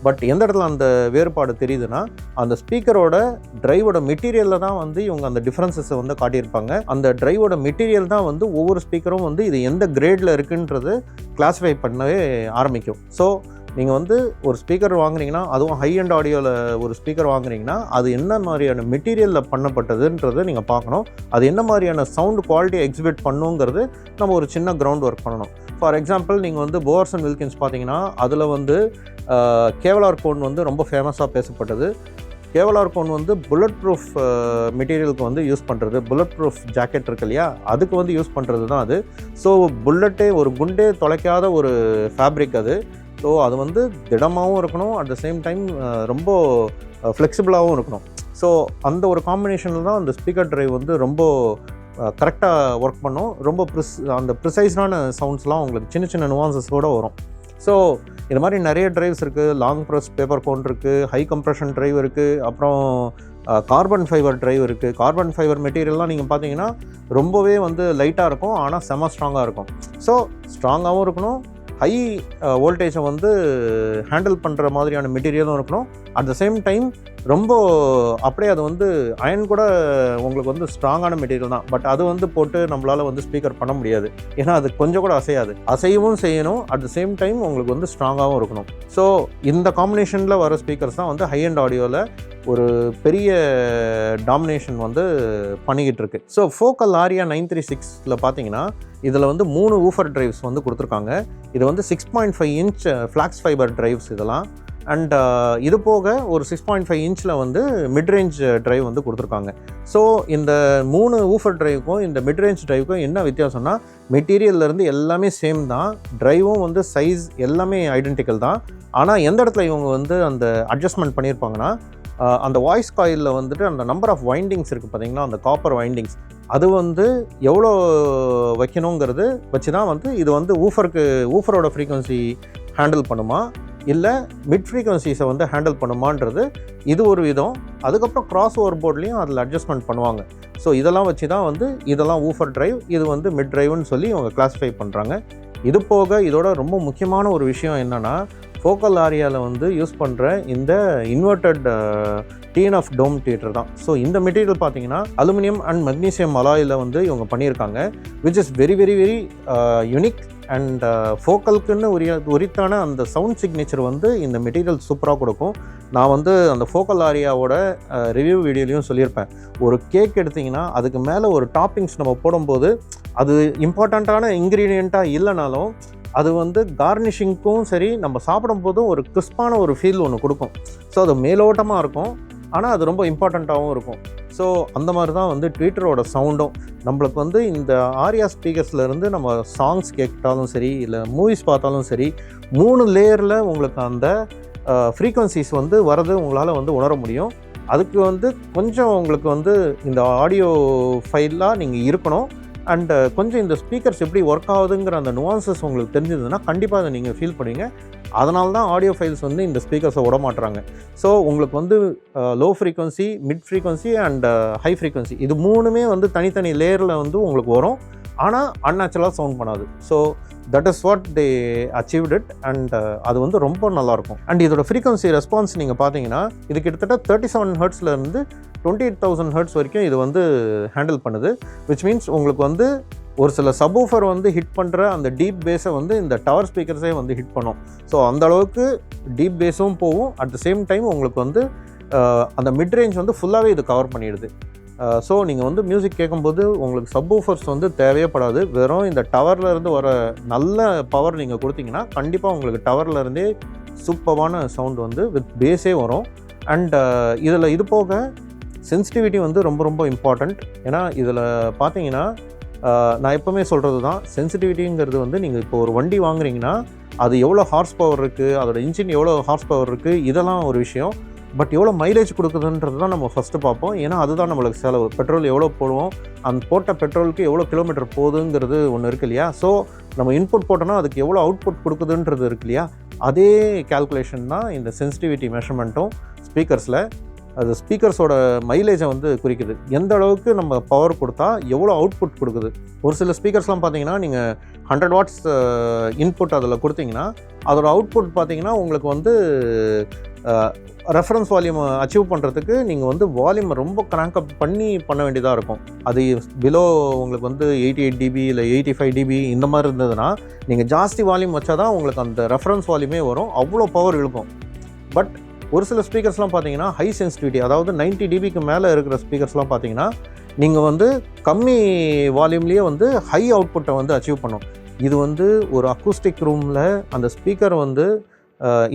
பட் எந்த இடத்துல அந்த வேறுபாடு தெரியுதுன்னா, அந்த ஸ்பீக்கரோட ட்ரைவோட மெட்டீரியலில் தான் வந்து இவங்க அந்த டிஃப்ரென்சஸை வந்து காட்டியிருப்பாங்க. அந்த ட்ரைவோட மெட்டீரியல் தான் வந்து ஒவ்வொரு ஸ்பீக்கரும் வந்து இது எந்த கிரேடில் இருக்குன்றது கிளாஸிஃபை பண்ணவே ஆரம்பிக்கும். ஸோ நீங்கள் வந்து ஒரு ஸ்பீக்கர் வாங்குறீங்கன்னா, அதுவும் ஹை அண்ட் ஆடியோவில் ஒரு ஸ்பீக்கர் வாங்குறீங்கன்னா, அது என்ன மாதிரியான மெட்டீரியலில் பண்ணப்பட்டதுன்றதை நீங்கள் பார்க்கணும். அது என்ன மாதிரியான சவுண்ட் குவாலிட்டியை எக்ஸிபிட் பண்ணுங்கிறது நம்ம ஒரு சின்ன கிரவுண்ட் ஒர்க் பண்ணணும். ஃபார் எக்ஸாம்பிள் நீங்கள் வந்து போவர்ஸ் அண்ட் வில்கின்ஸ் பார்த்தீங்கன்னா, அதில் வந்து கேவலார் கோன் வந்து ரொம்ப ஃபேமஸாக பேசப்பட்டது. கேவலார் கோன் வந்து புல்லட் ப்ரூஃப் மெட்டீரியலுக்கு வந்து யூஸ் பண்ணுறது, புல்லட் ப்ரூஃப் ஜாக்கெட் இருக்கு இல்லையா, அதுக்கு வந்து யூஸ் பண்ணுறது தான் அது. ஸோ புல்லட்டே ஒரு குண்டே தொலைக்காத ஒரு ஃபேப்ரிக் அது. ஸோ அது வந்து திடமாகவும் இருக்கணும், அட் த சேம் டைம் ரொம்ப ஃப்ளெக்சிபிளாகவும் இருக்கணும். ஸோ அந்த ஒரு காம்பினேஷனில் தான் அந்த ஸ்பீக்கர் ட்ரைவ் வந்து ரொம்ப கரெக்டாக ஒர்க் பண்ணும். ரொம்ப அந்த ப்ரிசைஸான சவுண்ட்ஸ்லாம் உங்களுக்கு சின்ன சின்ன நுவான்சஸோடு வரும். ஸோ இது மாதிரி நிறைய ட்ரைவ்ஸ் இருக்குது. லாங் ப்ரெஸ் பேப்பர் கோன் இருக்குது, ஹை கம்ப்ரெஷன் ட்ரைவ் இருக்குது, அப்புறம் கார்பன் ஃபைபர் ட்ரைவ் இருக்குது. கார்பன் ஃபைபர் மெட்டீரியல்லாம் நீங்கள் பார்த்தீங்கன்னா ரொம்பவே வந்து லைட்டாக இருக்கும், ஆனால் செம ஸ்ட்ராங்காக இருக்கும். ஸோ ஸ்ட்ராங்காகவும் இருக்கணும், ஹை வோல்டேஜை வந்து ஹேண்டில் பண்ணுற மாதிரியான மெட்டீரியலும் இருக்கணும். அட் த சேம் டைம் ரொம்ப அப்படியே அது வந்து அயன் கூட உங்களுக்கு வந்து ஸ்ட்ராங்கான மெட்டீரியல் தான். பட் அது வந்து போட்டு நம்மளால் வந்து ஸ்பீக்கர் பண்ண முடியாது. ஏன்னா அது கொஞ்சம் கூட அசையாது. அசையவும் செய்யணும், அட் த சேம் டைம் உங்களுக்கு வந்து ஸ்ட்ராங்காகவும் இருக்கணும். ஸோ இந்த காம்பினேஷனில் வர ஸ்பீக்கர்ஸ் தான் வந்து ஹை அண்ட் ஆடியோவில் ஒரு பெரிய டாமினேஷன் வந்து பண்ணிக்கிட்டு இருக்கு. ஸோ ஃபோக்கல் ஆரியா 936 பார்த்தீங்கன்னா இதில் வந்து 3 ஊஃபர் ட்ரைவ்ஸ் வந்து கொடுத்துருக்காங்க. இது வந்து 6.5 இன்ச் ஃப்ளாக்ஸ் ஃபைபர் ட்ரைவ்ஸ் இதெல்லாம். அண்ட் இது போக ஒரு 6.5 இன்ச்சில் வந்து மிட்ரேஞ்ச் ட்ரைவ் வந்து கொடுத்துருக்காங்க. ஸோ இந்த 3 ஊஃபர் ட்ரைவுக்கும் இந்த மிட்ரேஞ்ச் ட்ரைவுக்கும் என்ன வித்தியாசம்னா, மெட்டீரியல்லேருந்து எல்லாமே சேம் தான், ட்ரைவும் வந்து சைஸ் எல்லாமே ஐடென்டிக்கல் தான். ஆனால் எந்த இடத்துல இவங்க வந்து அந்த அட்ஜஸ்ட்மெண்ட் பண்ணியிருப்பாங்கன்னா, அந்த வாய்ஸ் காயிலில் வந்துட்டு அந்த நம்பர் ஆஃப் வைண்டிங்ஸ் இருக்குது பார்த்தீங்கன்னா, அந்த காப்பர் வைண்டிங்ஸ் அது வந்து எவ்வளோ வைக்கணுங்கிறது வச்சு தான் வந்து இது வந்து ஊஃபரோட ஃப்ரீக்வன்சி ஹேண்டில் பண்ணுமா இல்லை மிட் ஃப்ரீக்வன்சிஸை வந்து ஹேண்டில் பண்ணுமான்றது இது ஒரு விதம். அதுக்கப்புறம் கிராஸ் ஓவர் போர்ட்லேயும் அதில் அட்ஜஸ்ட்மெண்ட் பண்ணுவாங்க. ஸோ இதெல்லாம் வச்சு தான் வந்து இதெல்லாம் ஊஃபர் ட்ரைவ், இது வந்து மிட் ட்ரைவ்னு சொல்லி இவங்க கிளாஸிஃபை பண்ணுறாங்க. இது போக இதோட ரொம்ப முக்கியமான ஒரு விஷயம் என்னென்னா, ஃபோக்கல் ஆரியாவில் வந்து யூஸ் பண்ணுற இந்த இன்வெர்டட் டிஎன்எஃப் டோம் தியேட்டர் தான். ஸோ இந்த மெட்டீரியல் பார்த்தீங்கன்னா அலுமினியம் அண்ட் மெக்னீசியம் அலாயில் வந்து இவங்க பண்ணியிருக்காங்க, which is very very very unique. And ஃபோக்கலுக்குன்னு உரித்தான அந்த சவுண்ட் சிக்னேச்சர் வந்து இந்த மெட்டீரியல் சூப்பராக கொடுக்கும். நான் வந்து அந்த ஃபோக்கல் ஆரியாவோட ரிவ்யூ வீடியோலையும் சொல்லியிருப்பேன், ஒரு கேக் எடுத்திங்கன்னா அதுக்கு மேலே ஒரு டாப்பிங்ஸ் நம்ம போடும்போது அது இம்பார்ட்டண்ட்டான இன்க்ரீடியண்ட்டாக இல்லைனாலும் அது வந்து கார்னிஷிங்க்கும் சரி நம்ம சாப்பிடும் போதும் ஒரு கிறிஸ்பான ஒரு ஃபீல் ஒன்று கொடுக்கும். ஸோ அது மேலோட்டமாக இருக்கும். ஆனால் அது ரொம்ப இம்பார்ட்டண்ட்டாகவும் இருக்கும். ஸோ அந்த மாதிரி தான் வந்து ட்வீட்டரோட சவுண்டும். நம்மளுக்கு வந்து இந்த ஆரியா ஸ்பீக்கர்ஸ்லேருந்து நம்ம சாங்ஸ் கேட்டாலும் சரி, இல்லை மூவிஸ் பார்த்தாலும் சரி, 3 லேயரில் உங்களுக்கு அந்த ஃப்ரீக்வன்சிஸ் வந்து வரது உங்களால் வந்து உணர முடியும். அதுக்கு வந்து கொஞ்சம் உங்களுக்கு வந்து இந்த ஆடியோ ஃபைலாக நீங்கள் இருக்கணும். அண்டு கொஞ்சம் இந்த ஸ்பீக்கர்ஸ் எப்படி ஒர்க் ஆகுதுங்கிற அந்த நுவான்சஸ் உங்களுக்கு தெரிஞ்சதுன்னா கண்டிப்பாக அதை நீங்கள் ஃபீல் பண்ணுவீங்க. அதனால தான் ஆடியோ ஃபைல்ஸ் வந்து இந்த ஸ்பீக்கர்ஸை விட மாட்டுறாங்க. ஸோ உங்களுக்கு வந்து low frequency, mid frequency and high frequency இது 3மே வந்து தனித்தனி லேயரில் வந்து உங்களுக்கு வரும். ஆனால் அன்நேச்சுரலாக சவுண்ட் பண்ணாது. So that is what they achieved it. And அது வந்து ரொம்ப நல்லாயிருக்கும். அண்ட் இதோட ஃப்ரீக்வன்சி ரெஸ்பான்ஸ் நீங்கள் பார்த்தீங்கன்னா இது கிட்டத்தட்ட 37 ஹெர்ட்ஸ்லேருந்து 28,000 ஹெர்ட்ஸ் வரைக்கும் இது வந்து ஹேண்டில் பண்ணுது. விச் மீன்ஸ் உங்களுக்கு வந்து ஒரு சில சப்வூஃபர் வந்து ஹிட் பண்ணுற அந்த டீப் பேஸை வந்து இந்த டவர் ஸ்பீக்கர்ஸே வந்து ஹிட் பண்ணும். ஸோ அந்த அளவுக்கு டீப் பேஸும் போகும். அட் த சேம் டைம் உங்களுக்கு வந்து அந்த மிட் ரேஞ்ச் வந்து ஃபுல்லாகவே இது கவர் பண்ணிடுது. ஸோ நீங்கள் வந்து மியூசிக் கேட்கும்போது உங்களுக்கு சப்வூஃபர்ஸ் வந்து தேவையப்படாது. வெறும் இந்த டவர்லேருந்து வர நல்ல பவர் நீங்கள் கொடுத்தீங்கன்னா கண்டிப்பாக உங்களுக்கு டவர்லேருந்தே சூப்பரான சவுண்ட் வந்து வித் பேஸே வரும். அண்ட் இதில் இது போக சென்சிட்டிவிட்டி வந்து ரொம்ப ரொம்ப இம்பார்ட்டண்ட். ஏன்னா இதில் பார்த்தீங்கன்னா நான் எப்போவுமே சொல்கிறது தான், சென்சிட்டிவிட்டிங்கிறது வந்து நீங்கள் இப்போ ஒரு வண்டி வாங்குறீங்கன்னா அது எவ்வளோ ஹார்ஸ் பவர் இருக்குது, அதோட இன்ஜின் எவ்வளோ ஹார்ஸ் பவர் இருக்குது, இதெல்லாம் ஒரு விஷயம். பட் எவ்வளோ மைலேஜ் கொடுக்குதுன்றது தான் நம்ம ஃபஸ்ட்டு பார்ப்போம். ஏன்னா அதுதான் நம்மளுக்கு செலவு. பெட்ரோல் எவ்வளோ போடுவோம், அந்த போட்ட பெட்ரோலுக்கு எவ்வளோ கிலோமீட்டர் போகுதுங்கிறது ஒன்று இருக்கு இல்லையா. ஸோ நம்ம இன்புட் போட்டோன்னா அதுக்கு எவ்வளோ அவுட்புட் கொடுக்குதுன்றது இருக்கு இல்லையா. அதே கேல்குலேஷன் தான் இந்த சென்சிட்டிவிட்டி மெஷர்மெண்ட்டும் ஸ்பீக்கர்ஸில். அது ஸ்பீக்கர்ஸோட மைலேஜை வந்து குறிக்குது. எந்த அளவுக்கு நம்ம பவர் கொடுத்தா எவ்வளோ அவுட்புட் கொடுக்குது. ஒரு சில ஸ்பீக்கர்ஸ்லாம் பார்த்தீங்கன்னா நீங்கள் 100 வாட்ஸ் இன்புட் அதில் கொடுத்தீங்கன்னா அதோட அவுட்புட் பார்த்தீங்கன்னா உங்களுக்கு வந்து ரெஃபரன்ஸ் வால்யூம் அச்சீவ் பண்ணுறதுக்கு நீங்கள் வந்து வால்யூம் ரொம்ப கிராங்க்அப் பண்ண வேண்டியதாக இருக்கும். அது பிலோ உங்களுக்கு வந்து 88 dB இல்லை 85 dB இந்த மாதிரி இருந்ததுன்னா நீங்கள் ஜாஸ்தி வால்யூம் வச்சா தான் உங்களுக்கு அந்த ரெஃபரன்ஸ் வால்யூமே வரும். அவ்வளோ பவர் இழுக்கும். பட் ஒரு சில ஸ்பீக்கர்ஸ்லாம் பார்த்தீங்கன்னா ஹை சென்சிட்டிவிட்டி, அதாவது 90 dBக்கு மேலே இருக்கிற ஸ்பீக்கர்ஸ்லாம் பார்த்தீங்கன்னா நீங்கள் வந்து கம்மி வால்யூம்லேயே வந்து ஹை அவுட்புட்டை வந்து அச்சீவ் பண்ணும். இது வந்து ஒரு அக்கூஸ்டிக் ரூமில் அந்த ஸ்பீக்கர் வந்து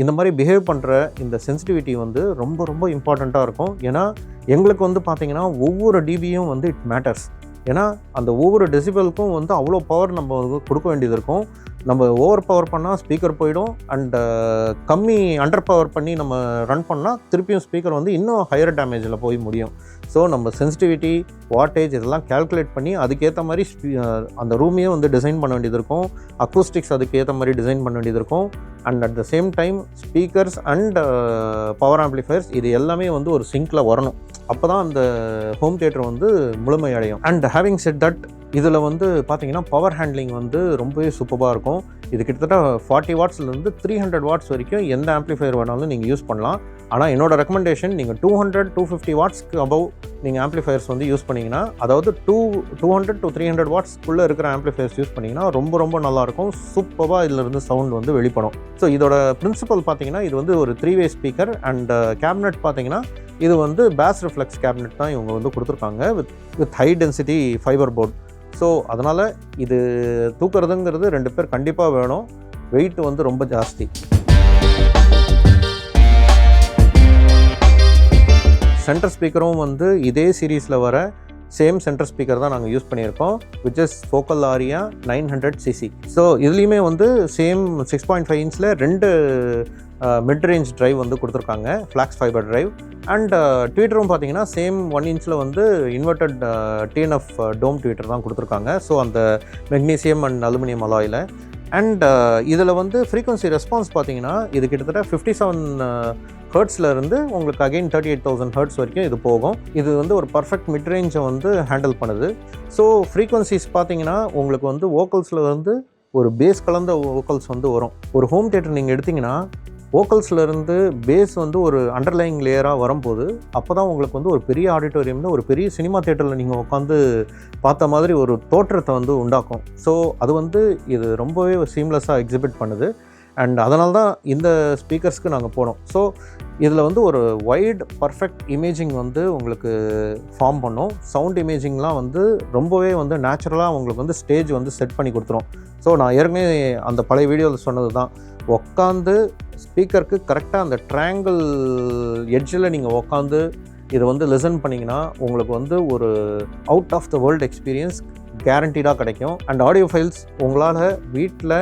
இந்த மாதிரி பிஹேவ் பண்ணுற இந்த சென்சிட்டிவிட்டி வந்து ரொம்ப ரொம்ப இம்பார்ட்டண்ட்டாக இருக்கும். ஏன்னா எங்களுக்கு வந்து பார்த்திங்கன்னா ஒவ்வொரு டிபியும் வந்து இட் மேட்டர்ஸ். ஏன்னா அந்த ஒவ்வொரு டெசிபலுக்கும் வந்து அவ்வளோ பவர் நம்ம கொடுக்க வேண்டியது இருக்கும். நம்ம ஓவர் பவர் பண்ணால் ஸ்பீக்கர் போயிடும். அண்ட் கம்மி அண்டர் பவர் பண்ணி நம்ம ரன் பண்ணால் திருப்பியும் ஸ்பீக்கர் வந்து இன்னும் ஹையர் டேமேஜில் போய் முடியும். ஸோ நம்ம சென்சிட்டிவிட்டி, வாட்டேஜ் இதெல்லாம் கேல்குலேட் பண்ணி அதுக்கேற்ற மாதிரி அந்த ரூமையும் வந்து டிசைன் பண்ண வேண்டியது இருக்கும். அக்கூஸ்டிக்ஸ் அதுக்கேற்ற மாதிரி டிசைன் பண்ண வேண்டியது இருக்கும். And at the same time speakers and power amplifiers இது எல்லாமே வந்து ஒரு சிங்கில் வரணும். அப்போ தான் அந்த ஹோம் தியேட்டர் வந்து முழுமையடையும். அண்ட் ஹேவிங் செட் தட் இதில் வந்து பார்த்திங்கன்னா பவர் ஹேண்ட்லிங் வந்து ரொம்பவே சூப்பராக இருக்கும். இது கிட்டத்தட்ட 40 வாட்ஸ்லேருந்து 300 வாட்ஸ் வரைக்கும் எந்த ஆம்ப்ளிஃபயர் வேணாலும் நீங்கள் யூஸ் பண்ணலாம். ஆனால் என்னோடய ரெக்கமெண்டேஷன் நீங்கள் 200-250 வாட்ஸ்க்கு அபவ் நீங்கள் ஆம்ப்ளிஃபயர்ஸ் வந்து யூஸ் பண்ணிங்கன்னா, அதாவது 200 to 300 வாட்ஸ்க்குள்ளே இருக்கிற ஆம்ப்ளிஃபயர்ஸ் யூஸ் பண்ணிங்கன்னா ரொம்ப ரொம்ப நல்லாயிருக்கும். சூப்பராக இதிலிருந்து சவுண்ட் வந்து வெளிப்படும். ஸோ இதோட பிரின்சிபல் பார்த்தீங்கன்னா இது வந்து ஒரு 3-way ஸ்பீக்கர். அண்ட் கேபினட் பார்த்தீங்கன்னா இது வந்து பேஸ் ரிஃப்ளெக்ஸ் கேபினட் தான் இவங்க வந்து கொடுத்துருக்காங்க with high density fibre board. So அதனால் இது தூக்குறதுங்கிறது 2 பேர் கண்டிப்பாக வேணும். வெயிட் வந்து ரொம்ப ஜாஸ்தி. சென்டர் ஸ்பீக்கரும் வந்து இதே சீரீஸில் வர சேம் சென்டர் ஸ்பீக்கர் தான் நாங்கள் யூஸ் பண்ணியிருக்கோம், which is Focal Aria 900cc. So இதுலேயுமே வந்து சேம் 6.5 இன்ச்சில் 2 மிட் ரேஞ்ச் ட்ரைவ் வந்து கொடுத்துருக்காங்க, ஃப்ளாக்ஸ் ஃபைபர் ட்ரைவ். அண்ட் ட்வீட்டரும் பார்த்தீங்கன்னா சேம் 1 இன்ச்சில் வந்து இன்வெர்டட் டிஎன்எஃப் டோம் ட்வீட்டர் தான் கொடுத்துருக்காங்க. ஸோ அந்த மெக்னீசியம் அண்ட் அலுமினியம் அலாயில். அண்ட் இதில் வந்து ஃப்ரீக்வன்சி ரெஸ்பான்ஸ் பார்த்தீங்கன்னா இது கிட்டத்தட்ட 57 ஹெர்ட்ஸில் இருந்து உங்களுக்கு அகெயின் 38,000 ஹெர்ட்ஸ் வரைக்கும் இது போகும். இது வந்து ஒரு பர்ஃபெக்ட் மிட் ரேஞ்சை வந்து ஹேண்டில் பண்ணுது. ஸோ ஃப்ரீக்வன்சிஸ் பார்த்தீங்கன்னா உங்களுக்கு வந்து வோக்கல்ஸில் வந்து ஒரு பேஸ் கலந்த வோக்கல்ஸ் வந்து வரும். ஒரு ஹோம் தியேட்டர் நீங்கள் எடுத்திங்கன்னா வோக்கல்ஸ்லேருந்து பேஸ் வந்து ஒரு அண்டர்லைங் லேயராக வரும்போது அப்போ தான் உங்களுக்கு வந்து ஒரு பெரிய ஆடிட்டோரியமில் ஒரு பெரிய சினிமா தியேட்டரில் நீங்கள் உட்காந்து பார்த்த மாதிரி ஒரு தோற்றத்தை வந்து உண்டாக்கும். ஸோ அது வந்து இது ரொம்பவே சீம்லெஸ்ஸாக எக்ஸிபிட் பண்ணுது. அண்ட் அதனால தான் இந்த ஸ்பீக்கர்ஸ்க்கு நாங்கள் போனோம். ஸோ இதில் வந்து ஒரு வைட் பர்ஃபெக்ட் இமேஜிங் வந்து உங்களுக்கு ஃபார்ம் பண்ணும். சவுண்ட் இமேஜிங்லாம் வந்து ரொம்பவே வந்து நேச்சுரலாக உங்களுக்கு வந்து ஸ்டேஜ் வந்து செட் பண்ணி கொடுத்துரும். ஸோ நான் ஏற்கனவே அந்த பழைய வீடியோவில் சொன்னது தான், உட்காந்து ஸ்பீக்கருக்கு கரெக்டாக அந்த ட்ரையாங்கிள் எட்ஜில் நீங்கள் உட்காந்து இதை வந்து லிசன் பண்ணிங்கன்னா உங்களுக்கு வந்து ஒரு out of the world experience கேரண்டீடாக கிடைக்கும். அண்ட் ஆடியோ ஃபைல்ஸ் உங்களால் வீட்டில்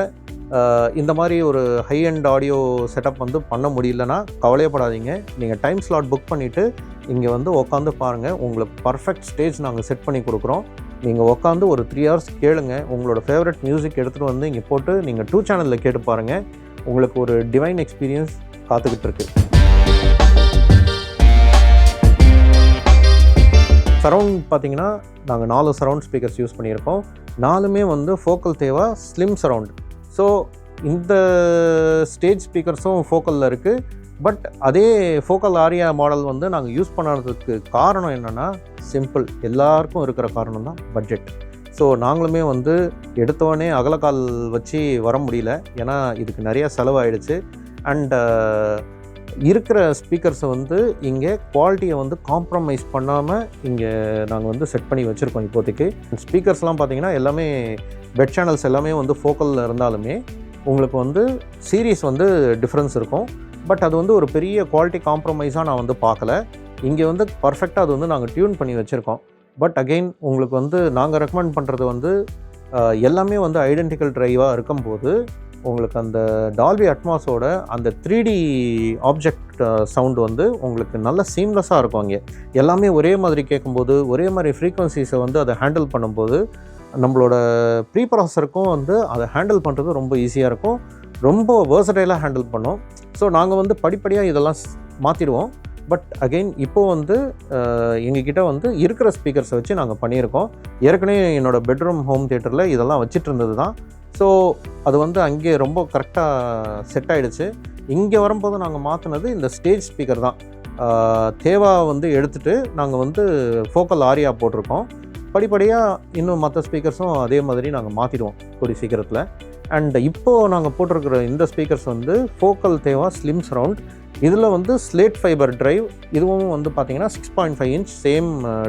இந்த மாதிரி ஒரு ஹை அண்ட் ஆடியோ செட்டப் வந்து பண்ண முடியலன்னா கவலையப்படாதீங்க. நீங்கள் டைம் ஸ்லாட் புக் பண்ணிவிட்டு இங்கே வந்து உட்காந்து பாருங்கள். உங்களுக்கு பர்ஃபெக்ட் ஸ்டேஜ் நாங்கள் செட் பண்ணி கொடுக்குறோம். நீங்கள் உட்காந்து ஒரு 3 hours கேளுங்க. உங்களோட ஃபேவரட் மியூசிக் எடுத்துகிட்டு வந்து இங்கே போட்டு நீங்கள் 2 சேனலில் கேட்டு பாருங்கள். உங்களுக்கு ஒரு டிவைன் எக்ஸ்பீரியன்ஸ் காத்துக்கிட்டு இருக்கு. சரவுண்ட் பார்த்தீங்கன்னா நாங்கள் 4 சரவுண்ட் ஸ்பீக்கர்ஸ் யூஸ் பண்ணியிருக்கோம். 4மே வந்து ஃபோக்கல் தேவா ஸ்லிம் சரவுண்ட். ஸோ இந்த ஸ்டேஜ் ஸ்பீக்கர்ஸும் ஃபோக்கலில் இருக்குது. பட் அதே ஃபோக்கல் ஆரியா மாடல் வந்து நாங்கள் யூஸ் பண்ணதுக்கு காரணம் என்னென்னா சிம்பிள், எல்லாருக்கும் இருக்கிற காரணம் தான் பட்ஜெட். ஸோ நாங்களுமே வந்து எடுத்தோடனே அகலக்கால் வச்சு வர முடியல, ஏன்னா இதுக்கு நிறையா செலவாயிடுச்சு. அண்ட் இருக்கிற ஸ்பீக்கர்ஸை வந்து இங்கே குவாலிட்டியை வந்து காம்ப்ரமைஸ் பண்ணாமல் இங்கே நாங்கள் வந்து செட் பண்ணி வச்சுருக்கோம். இப்போதைக்கு ஸ்பீக்கர்ஸ்லாம் பார்த்திங்கன்னா எல்லாமே பெட் சேனல்ஸ் எல்லாமே வந்து ஃபோக்கலில் இருந்தாலுமே உங்களுக்கு வந்து சீரீஸ் வந்து டிஃப்ரென்ஸ் இருக்கும். பட் அது வந்து ஒரு பெரிய குவாலிட்டி காம்ப்ரமைஸாக நான் வந்து பார்க்கல. இங்கே வந்து பர்ஃபெக்டாக அது வந்து நாங்கள் டியூன் பண்ணி வச்சுருக்கோம். பட் அகெயின் உங்களுக்கு வந்து நாங்கள் ரெக்கமெண்ட் பண்ணுறது வந்து எல்லாமே வந்து ஐடென்டிக்கல் ட்ரைவாக இருக்கும்போது உங்களுக்கு அந்த டால்பி அட்மாஸோட அந்த 3D ஆப்ஜெக்ட் சவுண்டு வந்து உங்களுக்கு நல்ல சீம்லெஸ்ஸாக இருக்கும். அங்கே எல்லாமே ஒரே மாதிரி கேட்கும்போது, ஒரே மாதிரி ஃப்ரீக்வன்சிஸை வந்து அதை ஹேண்டில் பண்ணும்போது நம்மளோட ப்ரீ ப்ராசஸருக்கும் வந்து அதை ஹேண்டில் பண்ணுறது ரொம்ப ஈஸியாக இருக்கும், ரொம்ப வேர்சடைலாக ஹேண்டில் பண்ணோம். ஸோ நாங்கள் வந்து படிப்படியாக இதெல்லாம் மாற்றிடுவோம். பட் அகெயின் இப்போது வந்து எங்ககிட்ட வந்து இருக்கிற ஸ்பீக்கர்ஸை வச்சு நாங்கள் பண்ணியிருக்கோம். ஏற்கனவே என்னோடய பெட்ரூம் ஹோம் தியேட்டரில் இதெல்லாம் வச்சுட்டு இருந்தது தான். ஸோ அது வந்து அங்கே ரொம்ப கரெக்டாக செட் ஆகிடுச்சு. இங்கே வரும்போது நாங்கள் மாற்றினது இந்த ஸ்டேஜ் ஸ்பீக்கர் தான். தேவா வந்து எடுத்துகிட்டு நாங்கள் வந்து ஃபோக்கல் ஆரியா போட்டிருக்கோம். படிப்படியாக இன்னும் மற்ற ஸ்பீக்கர்ஸும் அதே மாதிரி நாங்கள் மாற்றிடுவோம் கூடிய சீக்கிரத்தில். அண்ட் இப்போது நாங்கள் போட்டிருக்கிற இந்த ஸ்பீக்கர்ஸ் வந்து ஃபோக்கல் தேவா ஸ்லிம் சரவுண்ட். இதில் வந்து ஸ்லேட் ஃபைபர் ட்ரைவ். இதுவும் வந்து பார்த்திங்கன்னா 6.5 inch சேம்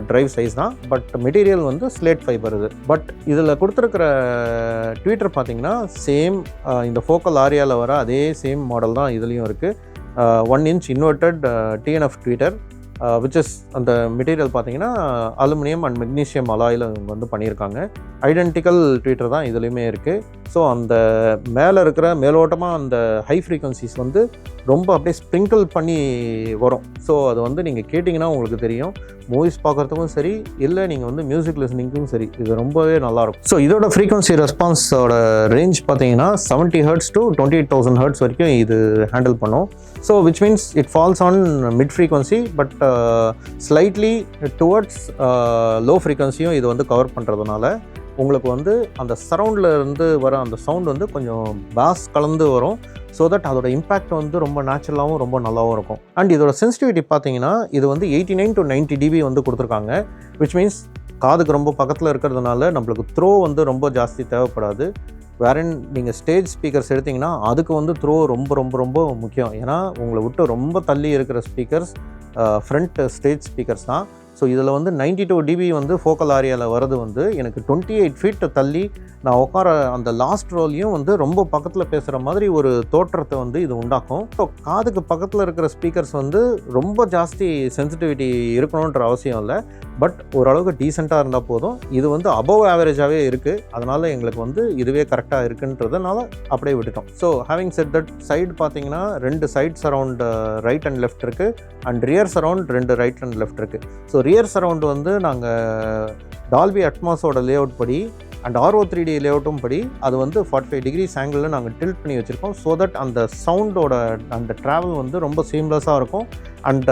ட்ரைவ் சைஸ் தான். பட் மெட்டீரியல் வந்து ஸ்லேட் ஃபைபர் இது. பட் இதில் கொடுத்துருக்கிற ட்வீட்டர் பார்த்திங்கன்னா சேம் இந்த ஃபோக்கல் ஆரியாவில் வர அதே சேம் மாடல் தான் இதுலேயும் இருக்குது. 1 inch inverted TNF tweeter which is அந்த மெட்டீரியல் பார்த்திங்கன்னா அலுமினியம் அண்ட் மெக்னீஷியம் அலாயில் இவங்க வந்து பண்ணியிருக்காங்க. ஐடென்டிக்கல் ட்வீட்டர் தான் இதுலேயுமே இருக்குது. ஸோ அந்த மேலே இருக்கிற மேலோட்டமாக அந்த ஹை ஃப்ரீக்வன்சிஸ் வந்து ரொம்ப அப்படியே ஸ்ப்ரிங்கிள் பண்ணி வரும். ஸோ அது வந்து நீங்கள் கேட்டிங்கன்னா உங்களுக்கு தெரியும். மூவிஸ் பார்க்குறதுக்கும் சரி, இல்லை நீங்கள் வந்து மியூசிக் லிசனிங்க்கும் சரி, இது ரொம்பவே நல்லாயிருக்கும். ஸோ இதோட ஃப்ரீக்வன்சி ரெஸ்பான்ஸோட ரேஞ்ச் பார்த்தீங்கன்னா 70 Hz to 28,000 Hz வரைக்கும் இது ஹேண்டில் பண்ணும். So which means it falls on mid frequency, but slightly towards low ஃப்ரீக்வன்சியும் இது வந்து கவர் பண்ணுறதுனால உங்களுக்கு வந்து அந்த சரவுண்டில் இருந்து வர அந்த சவுண்ட் வந்து கொஞ்சம் பாஸ் கலந்து வரும். ஸோ தட் அதோட இம்பேக்ட் வந்து ரொம்ப நேச்சுரலாகவும் ரொம்ப நல்லாவும் இருக்கும். அண்ட் இதோட சென்சிட்டிவிட்டி பார்த்தீங்கன்னா இது வந்து 89 to 90 dB வந்து கொடுத்துருக்காங்க. விச் மீன்ஸ் காதுக்கு ரொம்ப பக்கத்தில் இருக்கிறதுனால நம்மளுக்கு த்ரோ வந்து ரொம்ப ஜாஸ்தி தேவைப்படாது. வேறன் நீங்கள் ஸ்டேஜ் ஸ்பீக்கர்ஸ் எடுத்திங்கன்னா அதுக்கு வந்து த்ரோ ரொம்ப ரொம்ப ரொம்ப முக்கியம். ஏன்னா உங்களை விட்டு ரொம்ப தள்ளி இருக்கிற ஸ்பீக்கர்ஸ் ஃப்ரண்ட் ஸ்டேஜ் ஸ்பீக்கர்ஸ் தான். ஸோ இதில் வந்து 92 dB வந்து ஃபோக்கல் ஆரியாவில் வரது வந்து எனக்கு 28 feet தள்ளி நான் உட்கார அந்த லாஸ்ட் ரோலையும் வந்து ரொம்ப பக்கத்தில் பேசுகிற மாதிரி ஒரு தோற்றத்தை வந்து இது உண்டாக்கும். ஸோ காதுக்கு பக்கத்தில் இருக்கிற ஸ்பீக்கர்ஸ் வந்து ரொம்ப ஜாஸ்தி சென்சிட்டிவிட்டி இருக்கணுன்ற அவசியம் இல்லை. பட் ஓரளவுக்கு டீசெண்டாக இருந்தால் போதும். இது வந்து அபவ் ஆவரேஜாகவே இருக்குது. அதனால் எங்களுக்கு வந்து இதுவே கரெக்டாக இருக்குன்றதுனால அப்படியே விட்டுட்டோம். So having set that, side பார்த்தீங்கன்னா 2 side surround right and left இருக்குது. And rear surround 2 right and left இருக்குது. ஸோ ரியர் சரவுண்ட் வந்து நாங்கள் டால்பி அட்மாஸோட லேஅவுட் படி அண்ட் RO3D லேஅவுட்டும் படி அது வந்து 45 degrees ஆங்கிளில் நாங்கள் டில்ட் பண்ணி வச்சுருக்கோம். ஸோ தட் அந்த சவுண்டோட அந்த ட்ராவல் வந்து ரொம்ப சீம்லெஸ்ஸாக இருக்கும். அண்ட்